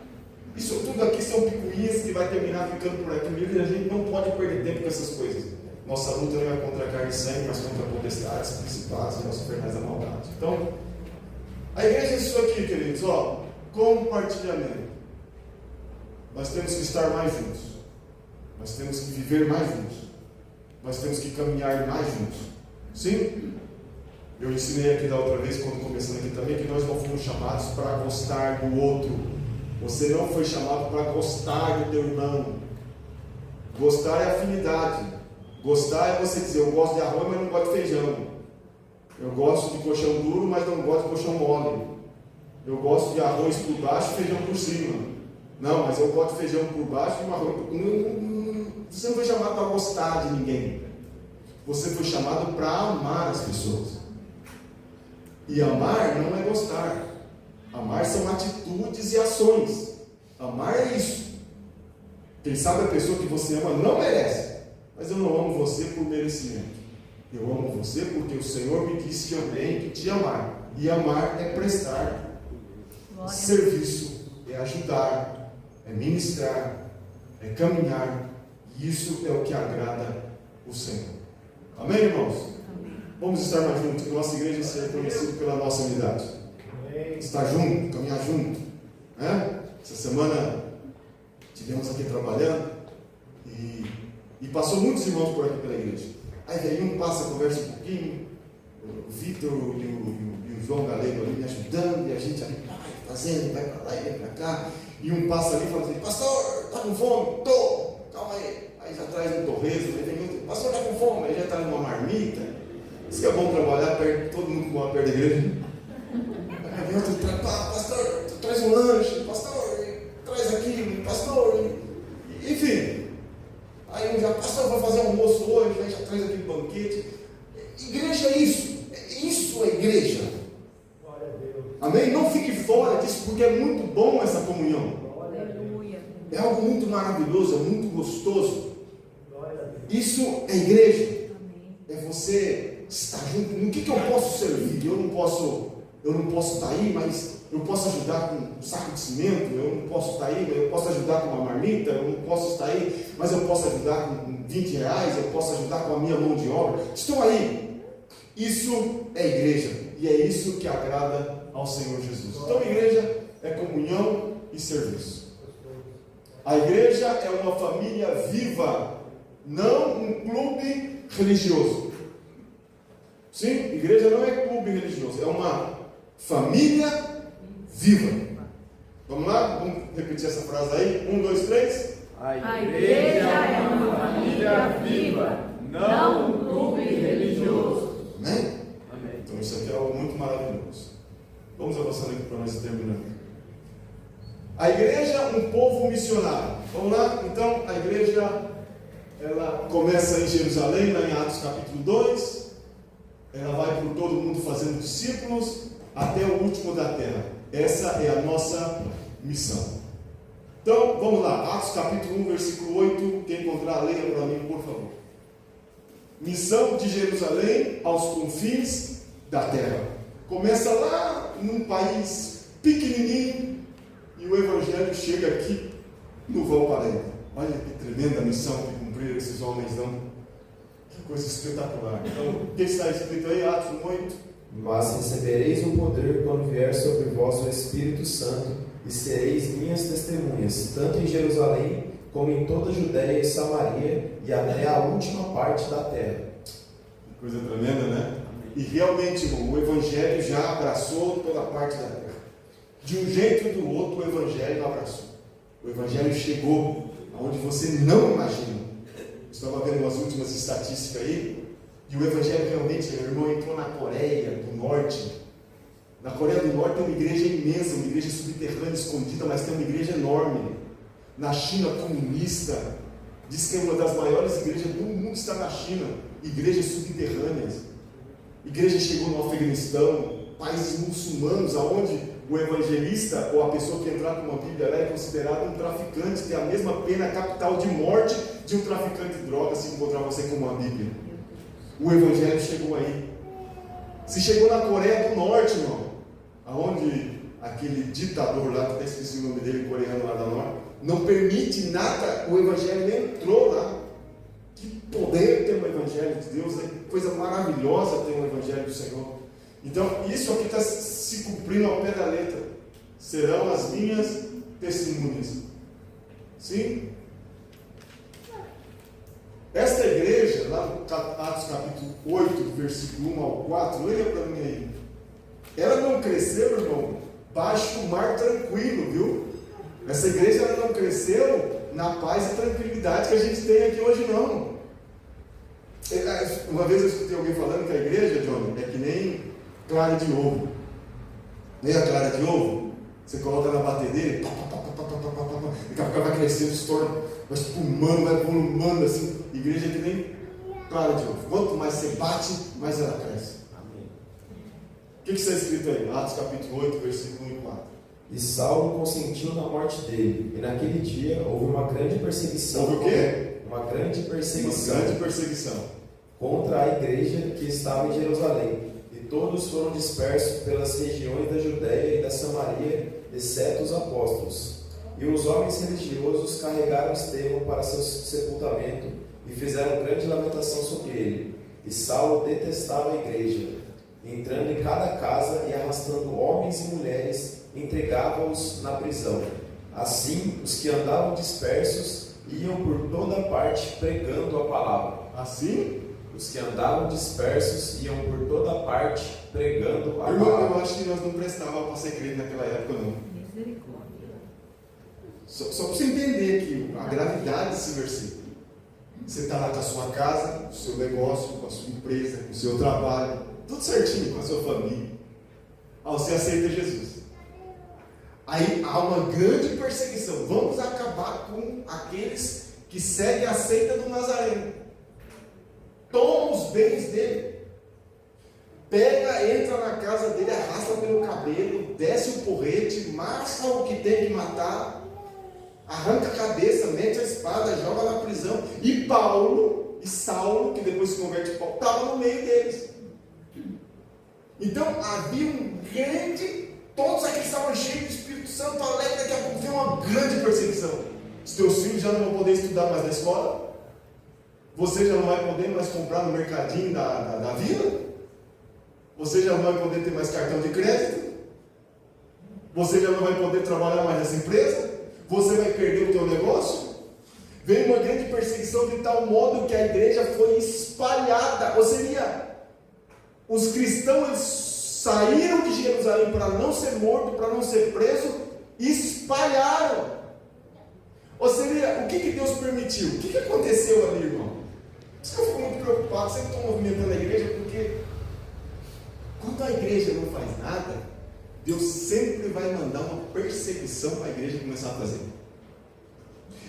Speaker 1: Isso tudo aqui são picuinhas que vai terminar ficando por aqui mesmo, e a gente não pode perder tempo com essas coisas. Nossa luta não é contra a carne e sangue, mas contra potestades, principados e os infernais da maldade. Então, a igreja é isso aqui, queridos, compartilhamento. Nós temos que estar mais juntos. Nós temos que viver mais juntos. Nós temos que caminhar mais juntos. Sim? Eu ensinei aqui da outra vez, quando começando aqui também, que nós não fomos chamados para gostar do outro. Você não foi chamado para gostar do teu irmão. Gostar é afinidade. Gostar é você dizer, eu gosto de arroz, mas não gosto de feijão. Eu gosto de colchão duro, mas não gosto de colchão mole. Eu gosto de arroz por baixo e feijão por cima. Não, mas eu gosto de feijão por baixo e um arroz por cima. Você não foi chamado para gostar de ninguém. Você foi chamado para amar as pessoas. E amar não é gostar. Amar são atitudes e ações. Amar é isso. Quem sabe a pessoa que você ama não merece. Mas eu não amo você por merecimento. Eu amo você porque o Senhor me disse que eu tenho que te amar. E amar é prestar serviço, é ajudar, é ministrar, é caminhar. E isso é o que agrada o Senhor. Amém, irmãos? Amém. Vamos estar mais juntos, que nossa igreja seja conhecida pela nossa unidade. Amém. Estar junto, caminhar junto. Essa semana estivemos aqui trabalhando e passou muitos irmãos por aqui pela igreja. Aí vem um, passa, conversa um pouquinho, o Vitor e o João Galego ali me ajudando, e a gente ali, fazendo, vai para lá e vem para cá, e um passa ali e fala assim, pastor, está com fome? Tô, calma aí. Aí já traz um torresmo, aí vem outro, pastor, está com fome? Aí já está numa marmita. Isso que é bom trabalhar perto, todo mundo com uma perto da igreja. Aí vem outro, pastor, traz um lanche, pastor, traz aquilo, pastor, enfim. Aí um já, pastor, vai fazer almoço hoje, aí já traz aquele banquete. Igreja é isso. Isso é igreja. Amém? Não fique fora disso, porque é muito bom essa comunhão. É algo muito maravilhoso, é muito gostoso. Isso é igreja. É você estar junto. No que eu posso servir? Eu não posso estar aí, mas eu posso ajudar com um saco de cimento. Eu não posso estar aí, mas eu posso ajudar com uma marmita. Eu não posso estar aí, mas eu posso ajudar com 20 reais. Eu posso ajudar com a minha mão de obra. Estou aí. Isso é igreja. E é isso que agrada ao Senhor Jesus. Então, igreja é comunhão e serviço. A igreja é uma família viva, não um clube religioso. Sim, igreja não é clube religioso, é uma família viva. Vamos lá? Vamos repetir essa frase aí? 1, 2, 3.
Speaker 5: A igreja é uma família viva, não um clube religioso.
Speaker 1: Amém? Amém. Então isso aqui é algo muito maravilhoso. Vamos avançando aqui para nós terminando. A igreja é um povo missionário. Vamos lá? Então, a igreja, ela começa em Jerusalém, lá em Atos capítulo 2. Ela vai por todo mundo fazendo discípulos até o último da terra. Essa é a nossa missão. Então, vamos lá. Atos capítulo 1, versículo 8. Quem encontrar, leia para mim, por favor. Missão de Jerusalém aos confins da terra. Começa lá num país pequenininho e o evangelho chega aqui no Valparaíba. Olha que tremenda missão que cumpriram esses homens, não? Que coisa espetacular. Então, o que está escrito aí? Atos 1:8.
Speaker 3: Mas recebereis um poder quando vier sobre vós o Espírito Santo, e sereis minhas testemunhas, tanto em Jerusalém, como em toda a Judéia e Samaria, e até a última parte da terra.
Speaker 1: Que coisa tremenda, né? E realmente, irmão, o evangelho já abraçou toda a parte da terra. De um jeito ou do outro, o Evangelho abraçou. O Evangelho chegou aonde você não imagina. Estava vendo umas últimas estatísticas aí, e o Evangelho realmente, meu irmão, entrou na Coreia do Norte. Na Coreia do Norte tem uma igreja imensa, uma igreja subterrânea, escondida, mas tem uma igreja enorme. Na China comunista, diz que é uma das maiores igrejas do mundo está na China, igrejas subterrâneas. Igreja chegou no Afeganistão, países muçulmanos, aonde o evangelista ou a pessoa que entrar com uma Bíblia é considerado um traficante, tem a mesma pena capital de morte de um traficante de drogas se encontrar você com uma Bíblia. O Evangelho chegou aí. Se chegou na Coreia do Norte, irmão, aonde aquele ditador lá, que até esqueci o nome dele, coreano lá da Norte, não permite nada, o Evangelho entrou lá. Que poder ter o Evangelho de Deus, é coisa maravilhosa ter o Evangelho do Senhor. Então, isso aqui está se cumprindo ao pé da letra. Serão as minhas testemunhas. Sim? Esta igreja, lá no Atos capítulo 8, versículo 1 ao 4, leia para mim aí. Ela não cresceu, irmão, baixo do mar tranquilo, viu? Essa igreja ela não cresceu na paz e tranquilidade que a gente tem aqui hoje, não. Uma vez eu escutei alguém falando que a igreja, Johnny, é que nem clara de ovo. Nem a clara de ovo? Você coloca na batedeira e daqui a pouco vai crescendo, estoura, vai espumando, vai volumando assim. Igreja é que nem clara de ovo. Quanto mais você bate, mais ela cresce. Amém. O que está escrito aí? Atos capítulo 8, versículo 1 e 4.
Speaker 3: E Saulo consentiu na morte dele, e naquele dia houve uma grande perseguição.
Speaker 1: Houve o quê?
Speaker 3: Uma grande perseguição.
Speaker 1: Uma grande perseguição
Speaker 3: contra a igreja que estava em Jerusalém. E todos foram dispersos pelas regiões da Judéia e da Samaria, exceto os apóstolos. E os homens religiosos carregaram Estevão para seu sepultamento e fizeram grande lamentação sobre ele. E Saulo detestava a igreja, entrando em cada casa e arrastando homens e mulheres, entregava-os na prisão. Assim, os que andavam dispersos iam por toda parte pregando a palavra.
Speaker 1: Assim?
Speaker 3: Os que andavam dispersos iam por toda parte pregando a
Speaker 1: Irmão,
Speaker 3: palavra.
Speaker 1: eu acho que nós não prestávamos para ser crente naquela época, não.
Speaker 5: Misericórdia.
Speaker 1: Só para você entender aqui a gravidade desse versículo. Você está lá com a sua casa, com o seu negócio, com a sua empresa, com o seu trabalho, tudo certinho com a sua família. Aí você aceita Jesus. Aí há uma grande perseguição. Vamos acabar com aqueles que seguem a seita do Nazareno. Toma os bens dele. Pega, entra na casa dele, arrasta pelo cabelo, desce o porrete, mata o que tem que matar, arranca a cabeça, mete a espada, joga na prisão. E Paulo, e Saulo, que depois se converte em Paulo, estava no meio deles. Então havia um grande, todos aqueles estavam cheios do Espírito Santo, alegre, daqui a pouco vem uma grande perseguição. Os teus filhos já não vão poder estudar mais na escola, você já não vai poder mais comprar no mercadinho da vila, você já não vai poder ter mais cartão de crédito, você já não vai poder trabalhar mais nessa empresa, você vai perder o teu negócio. Veio uma grande perseguição de tal modo que a igreja foi espalhada, ou seja, os cristãos eles saíram de Jerusalém para não ser morto, para não ser preso, e espalharam. Ou seja, o que Deus permitiu? O que aconteceu ali, irmão? Por isso que eu fico muito preocupado, sempre estou movimentando a igreja, porque quando a igreja não faz nada, Deus sempre vai mandar uma perseguição para a igreja começar a fazer.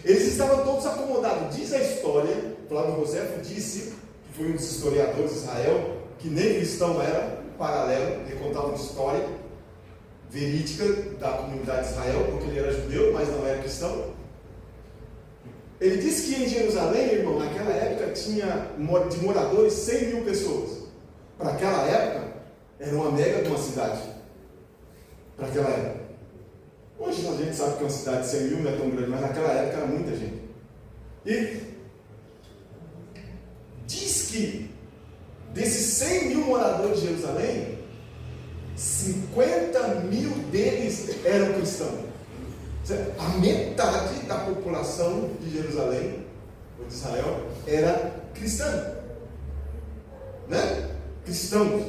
Speaker 1: Eles estavam todos acomodados. Diz a história, Flávio Josefo disse, que foi um dos historiadores de Israel, que nem cristão era, paralelo, ele contava uma história verídica da comunidade de Israel, porque ele era judeu, mas não era cristão. Ele disse que em Jerusalém, irmão, naquela época tinha de moradores 100 mil pessoas. Para aquela época, era uma mega de uma cidade. Para aquela época. Hoje a gente sabe que uma cidade de 100 mil não é tão grande, mas naquela época era muita gente. E diz que desses 100 mil moradores de Jerusalém, 50 mil deles eram cristãos. A metade da população de Jerusalém, ou de Israel, era cristã. Né? Cristãos.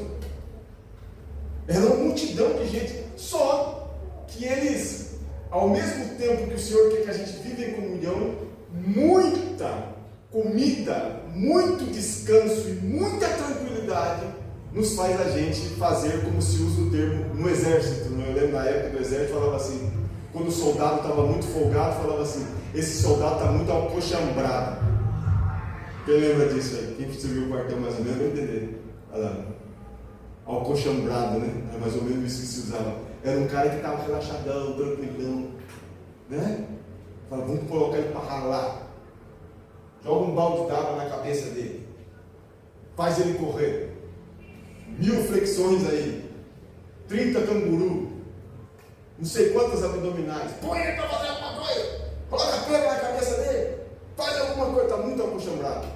Speaker 1: Era uma multidão de gente. Só que que eles, ao mesmo tempo que o Senhor quer que a gente viva em comunhão, muita comida, muito descanso e muita tranquilidade nos faz a gente fazer, como se usa o termo no exército. Eu lembro na época do exército, falava assim, quando o soldado estava muito folgado, falava assim, esse soldado está muito alcochambrado. Quem lembra disso aí? Quem serviu o quartel mais ou menos vai entender. Alcochambrado, né? Era mais ou menos isso que se usava. Era um cara que estava relaxadão, tranquilão, né? Fala, vamos colocar ele para ralar. Joga um balde d'água na cabeça dele. Faz ele correr. 1000 flexões aí. 30 canguru. Não sei quantas abdominais. Põe ele para fazer alguma coisa. Coloca a pedra na cabeça dele. Faz alguma coisa. Está muito acostumbrado.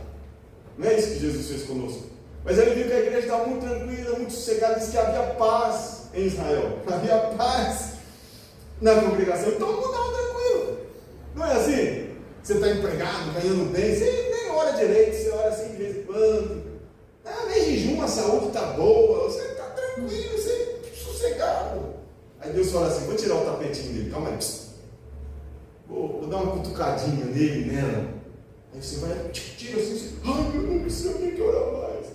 Speaker 1: Não é isso que Jesus fez conosco. Mas ele viu que a igreja estava muito tranquila, muito sossegada. Disse que havia paz em Israel. Havia paz na congregação. Então todo mundo estava tranquilo. Não é assim? Você está empregado, ganhando bem. Você nem ora direito. Você ora assim de vez em quando. Nem jejum, a saúde está boa. Você está tranquilo, você sossegado. Aí Deus fala assim, vou tirar o tapetinho dele, calma aí, vou dar uma cutucadinha nele, nela. Aí você vai, tira assim, você, ai meu Deus do céu, eu tenho que orar mais,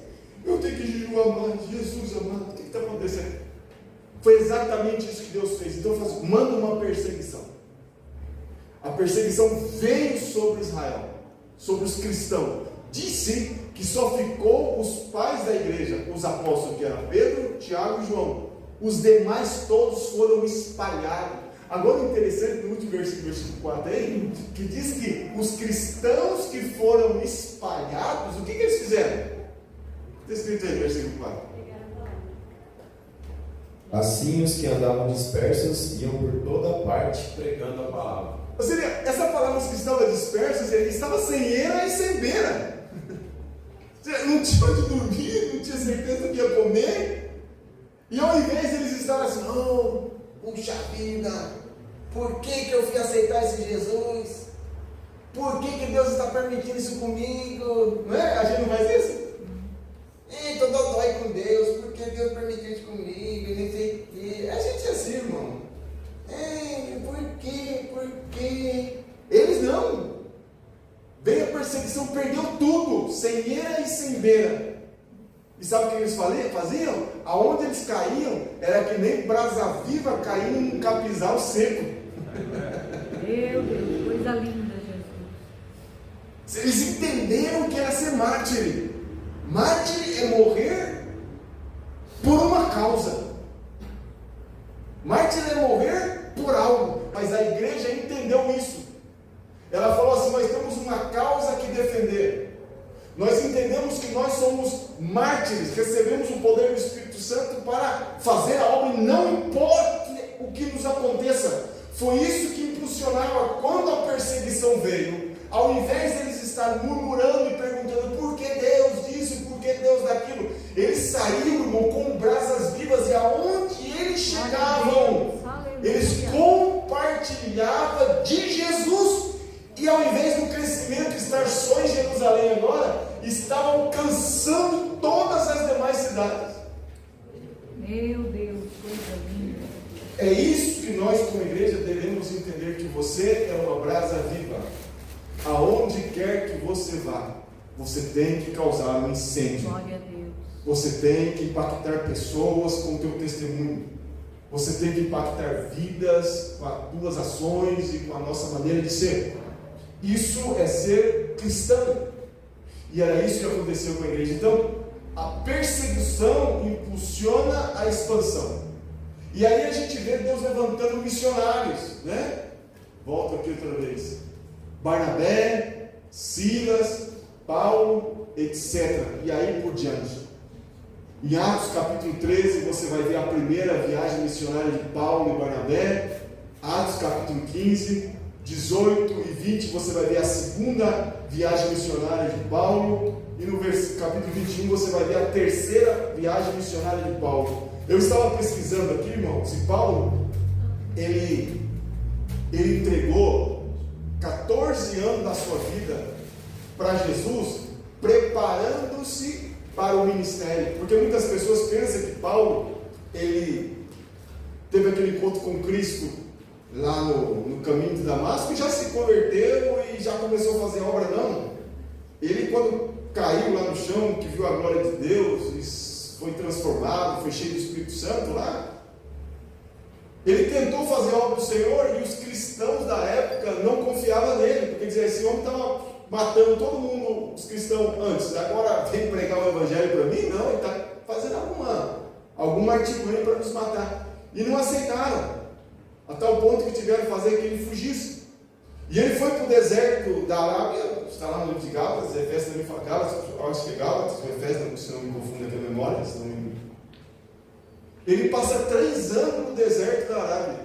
Speaker 1: eu tenho que jejuar mais, Jesus amado, o que está acontecendo? Foi exatamente isso que Deus fez. Então manda uma perseguição. A perseguição veio sobre Israel, sobre os cristãos. Disse que só ficou os pais da igreja, os apóstolos, que eram Pedro, Tiago e João. Os demais todos foram espalhados. Agora o interessante no último versículo 4 aí, que diz que os cristãos que foram espalhados, o que eles fizeram? Está escrito aí, versículo 4.
Speaker 3: Assim os que andavam dispersos iam por toda parte pregando a palavra.
Speaker 1: Ou seja, essa palavra que estava dispersos, ele estava sem eira e sem beira. Não tinha onde dormir, não tinha certeza do que ia comer. E ao invés de eles estarem assim, não, puxa vida, por que eu fui aceitar esse Jesus? Por que Deus está permitindo isso comigo? Não é? A gente não faz isso? Estou dói com Deus, por que Deus permitiu isso comigo? Nem sei o quê. A gente é assim, irmão. Por quê? Eles não. Veio a perseguição, perdeu tudo, sem eira e sem beira. E sabe o que eles faziam? Aonde eles caíam, era que nem brasa viva caindo num capizal seco.
Speaker 5: Meu Deus, coisa linda, Jesus.
Speaker 1: Eles entenderam o que era ser mártir. Mártir é morrer por uma causa. Mártir é morrer por algo. Mas a igreja entendeu isso. Ela falou assim, nós temos uma causa que defender. Nós entendemos que nós somos mártires, recebemos o poder do Espírito Santo para fazer a obra e não importa o que nos aconteça. Foi isso que impulsionava quando a perseguição veio. Ao invés de eles estarem murmurando e perguntando por que Deus disso, por que Deus daquilo, eles saíram, irmão, com brasas vivas e aonde eles chegavam, eles compartilhavam de Jesus. E ao invés do crescimento estar só em Jerusalém agora, estavam alcançando todas as demais cidades.
Speaker 5: Meu Deus, coisa linda.
Speaker 1: É isso que nós como igreja devemos entender, que você é uma brasa viva. Aonde quer que você vá, você tem que causar um incêndio.
Speaker 5: Glória a Deus.
Speaker 1: Você tem que impactar pessoas com o teu testemunho. Você tem que impactar vidas com as tuas ações e com a nossa maneira de ser. Isso é ser cristão. E era isso que aconteceu com a igreja. Então, a perseguição impulsiona a expansão. E aí a gente vê Deus levantando missionários, né? Volto aqui outra vez. Barnabé, Silas, Paulo, etc. E aí por diante. Em Atos capítulo 13, você vai ver a primeira viagem missionária de Paulo e Barnabé. Atos capítulo 15, 18 e 20, você vai ver a segunda viagem missionária de Paulo. E no capítulo 21, você vai ver a terceira viagem missionária de Paulo. Eu estava pesquisando aqui, irmãos, e Paulo, ele entregou 14 anos da sua vida para Jesus, preparando-se para o ministério. Porque muitas pessoas pensam que Paulo, ele teve aquele encontro com Cristo lá no caminho de Damasco e já se converteu e já começou a fazer obra, não. Ele, quando caiu lá no chão, que viu a glória de Deus e foi transformado, foi cheio do Espírito Santo lá, ele tentou fazer a obra do Senhor e os cristãos da época não confiavam nele, porque diziam, esse homem estava matando todo mundo, os cristãos antes, agora vem pregar o evangelho para mim? Não, ele está fazendo alguma artimanha para nos matar. E não aceitaram, a tal ponto que tiveram que fazer que ele fugisse. E ele foi para o deserto da Arábia, está lá no livro de Gálatas, Efésios também fala Gálatas, acho que é Gálatas, ou Efésios, se não me confundo aqui a memória, se não me... Ele passa 3 anos no deserto da Arábia,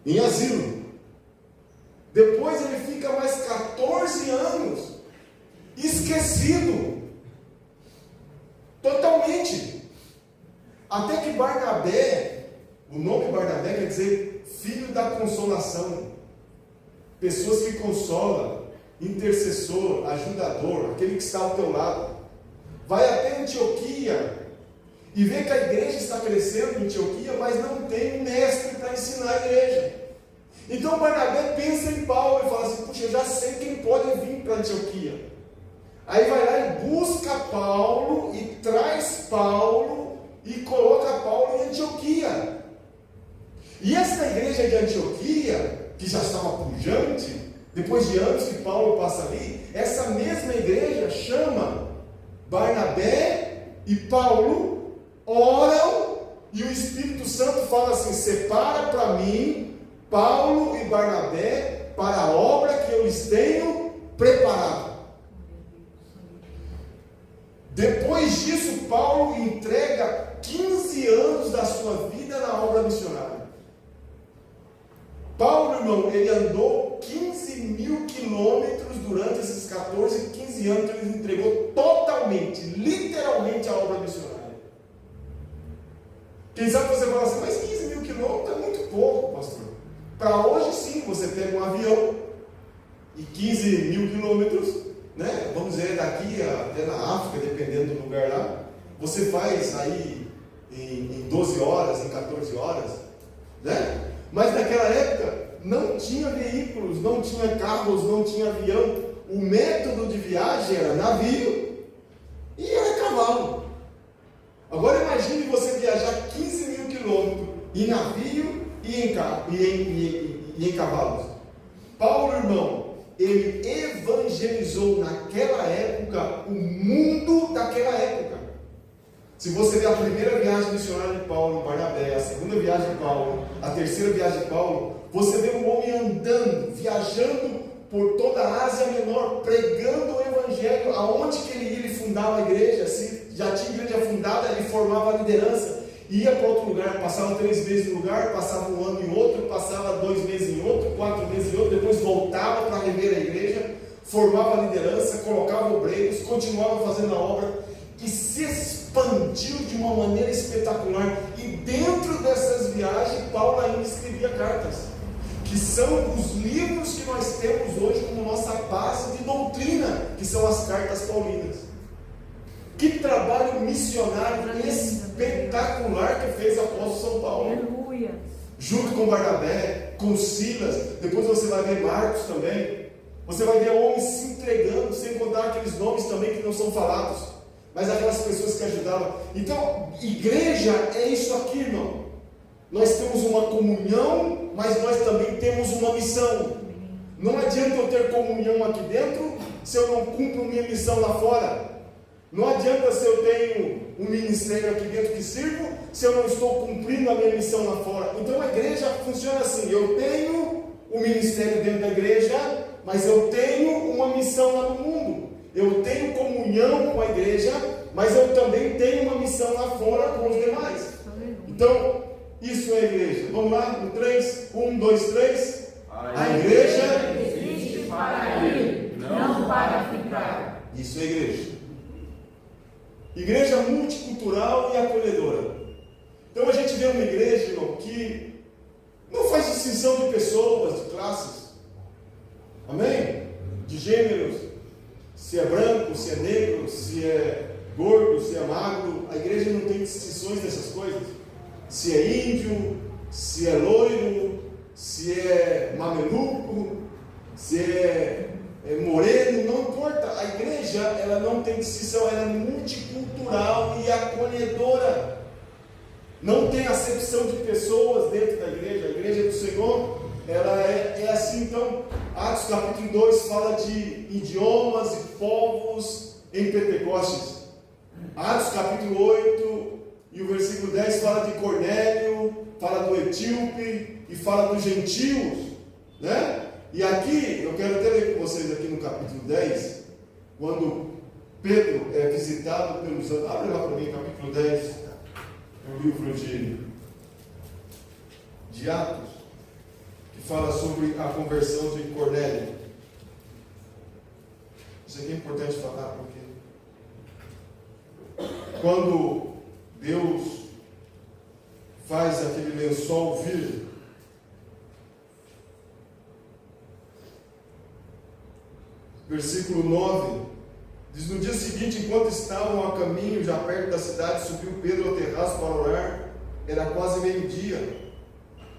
Speaker 1: em asilo. Depois ele fica mais 14 anos esquecido, totalmente. Até que Barnabé, o nome Barnabé quer dizer filho da consolação, pessoas que consolam, intercessor, ajudador, aquele que está ao teu lado. Vai até Antioquia e vê que a igreja está crescendo em Antioquia, mas não tem um mestre para ensinar a igreja. Então Barnabé pensa em Paulo e fala assim, puxa, eu já sei quem pode vir para Antioquia. Aí vai lá e busca Paulo e traz Paulo e coloca Paulo em Antioquia. E essa igreja de Antioquia, que já estava pujante, depois de anos que Paulo passa ali, essa mesma igreja chama Barnabé e Paulo, oram, e o Espírito Santo fala assim, separa para mim Paulo e Barnabé para a obra que eu lhes tenho preparado. Depois disso, Paulo entrega 15 anos da sua vida na obra missionária. Paulo, irmão, ele andou 15.000 quilômetros durante esses 14, 15 anos que ele entregou totalmente, literalmente a obra missionária. Quem sabe você fala assim, mas 15.000 quilômetros é muito pouco, pastor. Para hoje sim, você pega um avião e 15.000 quilômetros, né? Vamos dizer, daqui até na África, dependendo do lugar lá, você faz aí em 12 horas, em 14 horas, né? Mas naquela época não tinha veículos, não tinha carros, não tinha avião. O método de viagem era navio e era cavalo. Agora imagine você viajar 15.000 quilômetros em navio e em carro e em cavalos. Paulo, irmão, ele evangelizou naquela época o mundo daquela época. Se você ver a primeira viagem missionária de Paulo em Barnabé, a segunda viagem de Paulo, a terceira viagem de Paulo, você vê um homem andando, viajando por toda a Ásia Menor, pregando o Evangelho. Aonde que ele ia, ele fundava a igreja. Se já tinha igreja fundada, ele formava a liderança. Ia para outro lugar, passava 3 meses em um lugar, passava um ano em outro, passava 2 meses em outro, 4 meses em outro, depois voltava para rever a igreja, formava a liderança, colocava obreiros, continuava fazendo a obra e se expandiu de uma maneira espetacular. E dentro dessas viagens, Paulo ainda escrevia cartas, que são os livros que nós temos hoje como nossa base de doutrina, que são as cartas paulinas. Que trabalho missionário espetacular que fez o apóstolo São Paulo.
Speaker 5: Aleluia.
Speaker 1: Junto com Barnabé, com Silas, depois você vai ver Marcos também. Você vai ver homens se entregando, sem contar aqueles nomes também que não são falados, mas aquelas pessoas que ajudavam. Então, igreja é isso aqui, irmão. Nós temos uma comunhão, mas nós também temos uma missão. Não adianta eu ter comunhão aqui dentro se eu não cumpro minha missão lá fora. Não adianta se eu tenho um ministério aqui dentro que sirvo, se eu não estou cumprindo a minha missão lá fora. Então a igreja funciona assim: eu tenho um ministério dentro da igreja, mas eu tenho uma missão lá no mundo. Eu tenho comunhão com a igreja, mas eu também tenho uma missão lá fora com os demais. Então, isso é a igreja. Vamos lá, no 3, 1, 2, 3. A igreja
Speaker 5: existe para ir, não para ficar.
Speaker 1: Isso é igreja. Igreja multicultural e acolhedora. Então a gente vê uma igreja, irmão, que não faz distinção de pessoas, de classes. Amém? De gêneros. Se é branco, se é negro, se é gordo, se é magro. A igreja não tem distinções dessas coisas. se é índio, se é loiro, se é mameluco, se é moreno, não importa. A igreja, ela não tem distinção, ela é multicultural e acolhedora. Não tem acepção de pessoas dentro da igreja. A igreja do Senhor, ela é assim. Então, Atos capítulo 2 fala de idiomas e povos em Pentecostes. Atos capítulo 8 e o versículo 10 fala de Cornélio, fala do etíope e fala dos gentios, né? E aqui, eu quero até ler com vocês aqui no capítulo 10, quando Pedro é visitado pelos anjos. Abre lá para mim, capítulo 10, o livro de Atos, que fala sobre a conversão de Cornélio. Isso aqui é importante falar, porque quando Deus faz aquele lençol vir, versículo 9, diz: no dia seguinte, enquanto estavam a caminho, já perto da cidade, subiu Pedro ao terraço para orar. Era quase meio-dia.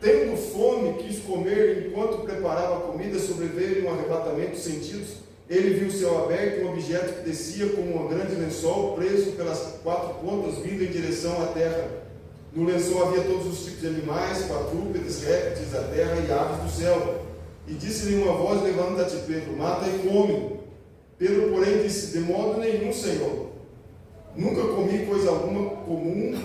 Speaker 1: Tendo fome, quis comer. Enquanto preparava a comida, sobreveio um arrebatamento dos sentidos. Ele viu o céu aberto, um objeto que descia como um grande lençol, preso pelas quatro pontas, vindo em direção à terra. No lençol havia todos os tipos de animais, quadrúpedes, répteis da terra e aves do céu. E disse-lhe uma voz: levanta-te, Pedro, mata e come. Pedro, porém, disse: de modo nenhum, Senhor. Nunca comi coisa alguma comum,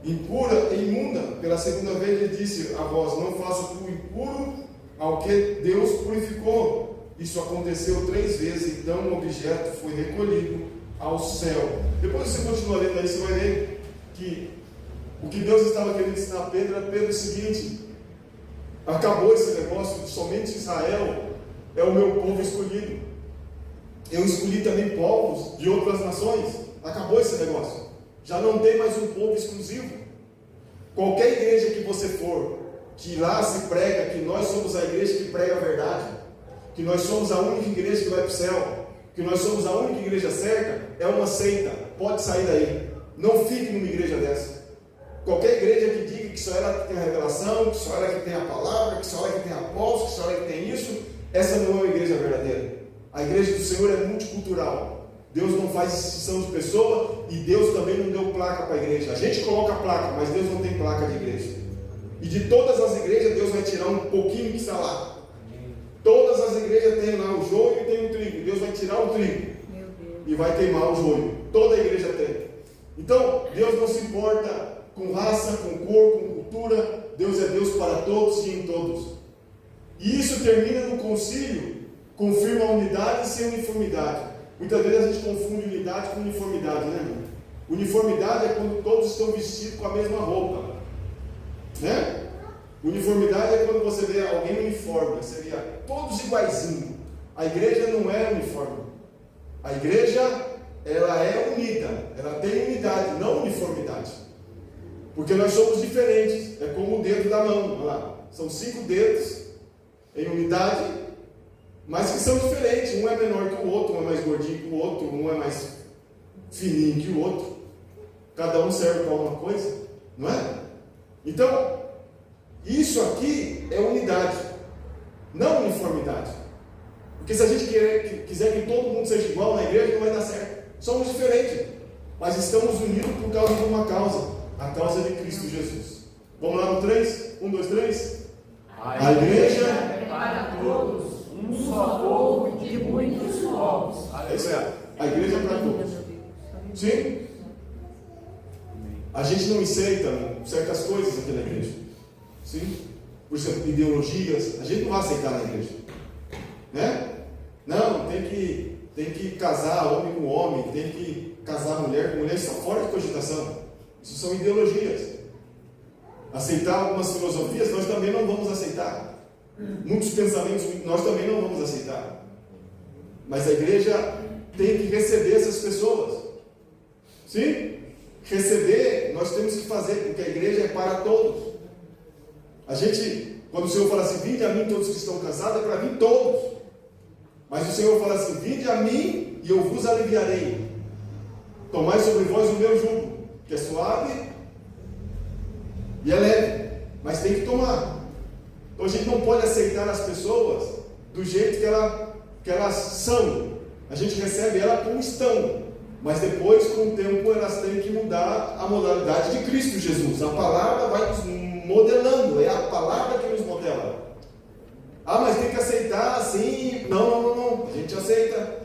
Speaker 1: impura e imunda. Pela segunda vez lhe disse a voz: não faça tu impuro ao que Deus purificou. Isso aconteceu 3 vezes, então o objeto foi recolhido ao céu. Depois você continua lendo aí, você vai ver que o que Deus estava querendo ensinar a Pedro é o seguinte: acabou esse negócio de somente Israel é o meu povo escolhido. Eu escolhi também povos de outras nações. Acabou esse negócio. Já não tem mais um povo exclusivo. Qualquer igreja que você for, que lá se prega que nós somos a igreja que prega a verdade, que nós somos a única igreja que vai para o céu, que nós somos a única igreja certa, é uma seita. Pode sair daí. Não fique numa igreja dessa. Qualquer igreja que diga que só ela que tem a revelação, que só ela que tem a palavra, que só ela que tem apóstolo, que só ela que tem isso, essa não é uma igreja verdadeira. A igreja do Senhor é multicultural. Deus não faz distinção de pessoa e Deus também não deu placa para a igreja. A gente coloca placa, mas Deus não tem placa de igreja. E de todas as igrejas, Deus vai tirar um pouquinho que está lá. Todas as igrejas têm lá o joio e tem o trigo. Deus vai tirar o trigo e vai queimar o joio. Toda a igreja tem. Então, Deus não se importa com raça, com cor, com cultura. Deus é Deus para todos e em todos. E isso termina no concílio, confirma a unidade sem uniformidade. Muitas vezes a gente confunde unidade com uniformidade, né, irmão? Uniformidade é quando todos estão vestidos com a mesma roupa, né? Uniformidade é quando você vê alguém uniforme, seria todos iguaizinhos. A igreja não é uniforme. A igreja, ela é unida, ela tem unidade, não uniformidade. Porque nós somos diferentes, é como o dedo da mão, olha lá. São 5 dedos em unidade, mas que são diferentes. Um é menor que o outro, um é mais gordinho que o outro, um é mais fininho que o outro. Cada um serve para alguma coisa, não é? Então, isso aqui é unidade, não uniformidade. Porque se a gente quiser que todo mundo seja igual na igreja, não vai dar certo. Somos diferentes, mas estamos unidos por causa de uma causa, a causa de Cristo Jesus. Vamos lá no 3? 1, 2, 3. A igreja
Speaker 5: é para todos, um só povo de muitos povos.
Speaker 1: É isso aí. A igreja é para todos. Sim? A gente não aceita certas coisas aqui na igreja. Sim? Por exemplo, ideologias. A gente não vai aceitar na igreja. Né? Não, tem que casar homem com homem, tem que casar mulher com mulher. Isso está fora de cogitação. Isso são ideologias. Aceitar algumas filosofias nós também não vamos aceitar. Muitos pensamentos nós também não vamos aceitar. Mas a igreja tem que receber essas pessoas. Sim? Receber, nós temos que fazer, porque a igreja é para todos. A gente, quando o Senhor fala assim, vinde a mim todos que estão cansados, é para mim todos. Mas o Senhor fala assim, vinde a mim e eu vos aliviarei. Tomai sobre vós o meu jugo, que é suave E é leve, mas tem que tomar. Então a gente não pode aceitar as pessoas do jeito que elas são. A gente recebe elas como estão, mas depois, com o tempo, elas têm que mudar a modalidade de Cristo Jesus. A palavra vai nos modelando, é a palavra que nos modela. Ah, mas tem que aceitar assim. Não. A gente aceita.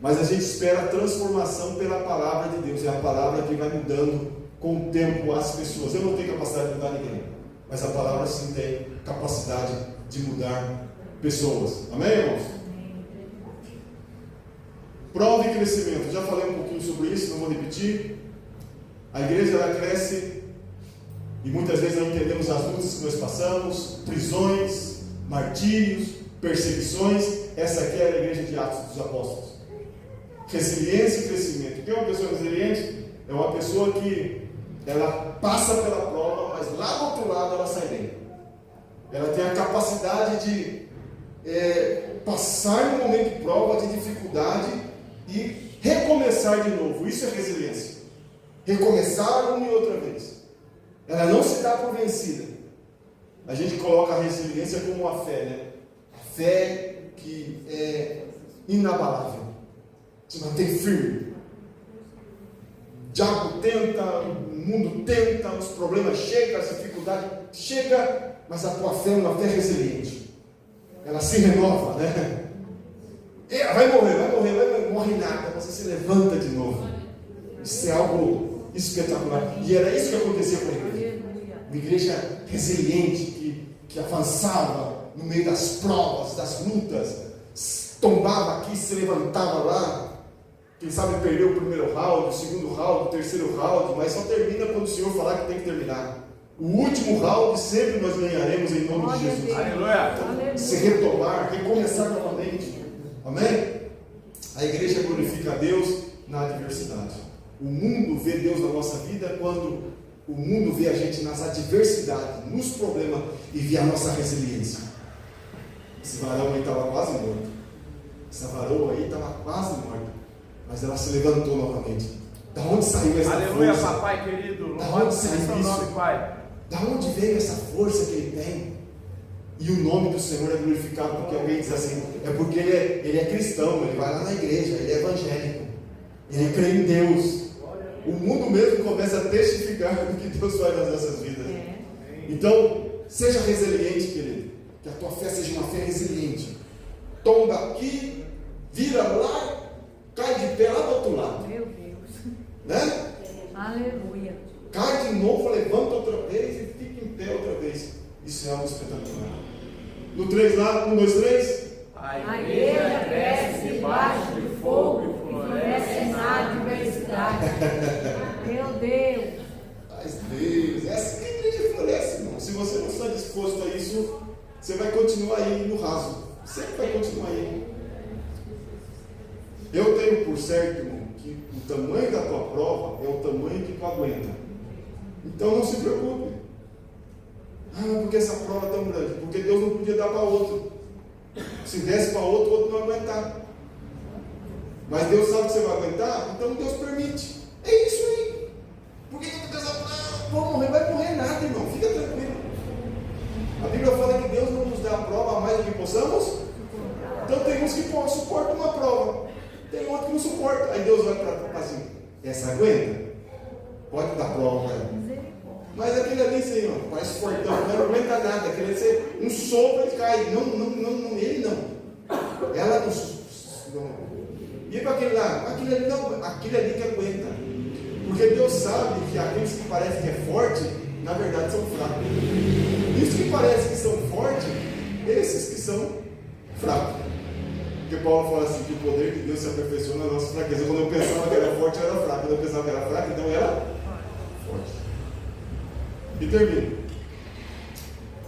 Speaker 1: Mas a gente espera a transformação pela palavra de Deus. É a palavra que vai mudando com o tempo as pessoas. Eu não tenho capacidade de mudar ninguém, mas a palavra sim tem capacidade de mudar pessoas. Amém, irmãos? Prova e crescimento. Já falei um pouquinho sobre isso, não vou repetir. A igreja ela cresce e muitas vezes não entendemos as lutas que nós passamos, prisões, martírios, perseguições. Essa aqui é a igreja de Atos dos Apóstolos. Resiliência e crescimento. O que é uma pessoa resiliente? É uma pessoa que ela passa pela prova, mas lá do outro lado ela sai bem. Ela tem a capacidade de passar no momento de prova, de dificuldade e recomeçar de novo. Isso é resiliência. Recomeçar uma e outra vez. Ela não se dá por vencida. A gente coloca a resiliência como a fé, né? A fé que é inabalável. Se mantém firme. O diabo tenta, o mundo tenta, os problemas chegam, as dificuldades chegam, mas a tua fé é uma fé resiliente. Ela se renova, né? Vai morrer, morre nada, você se levanta de novo. Isso é algo espetacular. E era isso que acontecia com a igreja. Uma igreja resiliente, que avançava no meio das provas, das lutas, tombava aqui, se levantava lá. Quem sabe perdeu o primeiro round, o segundo round, o terceiro round, mas só termina quando o Senhor falar que tem que terminar. O último round sempre nós ganharemos em nome de Jesus.
Speaker 5: Aleluia.
Speaker 1: Então, se retomar, recomeçar novamente. Amém? A igreja glorifica a Deus na adversidade. O mundo vê Deus na nossa vida quando o mundo vê a gente nas adversidades, nos problemas e vê a nossa resiliência. Esse varão aí estava quase morto. Essa varoa aí estava quase morta. Mas ela se levantou novamente. Da onde saiu essa
Speaker 5: Aleluia,
Speaker 1: força?
Speaker 5: papai querido.
Speaker 1: Da onde saiu
Speaker 5: Seu
Speaker 1: isso?
Speaker 5: nome, Pai.
Speaker 1: Da onde veio essa força que ele tem? E o nome do Senhor é glorificado, porque alguém diz assim, é porque ele é cristão, ele vai lá na igreja, ele é evangélico, ele crê em Deus. O mundo mesmo começa a testificar do que Deus faz nas nossas vidas. Então, seja resiliente, querido. Que a tua fé seja uma fé resiliente. Tomba aqui, vira lá, cai de pé lá do outro lado.
Speaker 2: Meu Deus.
Speaker 1: Né?
Speaker 2: Aleluia.
Speaker 1: Cai de novo, levanta outra vez e fica em pé outra vez. Isso é algo espetacular. No 3 lá, 1, 2, 3.
Speaker 5: A igreja cresce debaixo de fogo e floresce na adversidade.
Speaker 2: Meu Deus.
Speaker 1: Mas Deus, essa que a igreja floresce, irmão. Se você não está disposto a isso, você vai continuar aí no raso. Sempre vai continuar aí. Eu tenho por certo, irmão, que o tamanho da tua prova é o tamanho que tu aguenta. Então não se preocupe. Ah, porque essa prova é tão grande? Porque Deus não podia dar para outro. Se desse para outro, o outro não aguentar. Mas Deus sabe que você vai aguentar, então Deus permite. É isso aí. Por que tu pensa, vou morrer? Vai morrer nada, irmão. Fica tranquilo. A Bíblia fala que Deus não nos dá a prova a mais do que possamos. Então tem uns que suportam uma prova. Tem outro que não suporta. Aí Deus vai para assim, essa aguenta? Pode dar prova para ela. Mas aquele ali, Senhor, parece fortão, não aguenta nada. Aquele ser um sopro e cai. Não, ele não. Ela não. E para aquele lá? Aquele ali não, aquele ali que aguenta. Porque Deus sabe que aqueles que parecem que é forte, na verdade são fracos. E os que parecem que são fortes, esses que são fracos. Porque Paulo fala assim, que o poder de Deus se aperfeiçoa na nossa fraqueza. Quando eu pensava que era forte, eu era fraco. Quando eu pensava que era fraco, então era forte. E termino.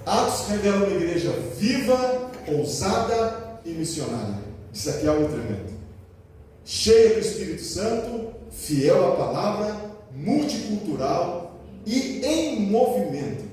Speaker 1: Atos revela uma igreja viva, ousada e missionária. Isso aqui é algo tremendo. Cheia do Espírito Santo, fiel à palavra, multicultural e em movimento.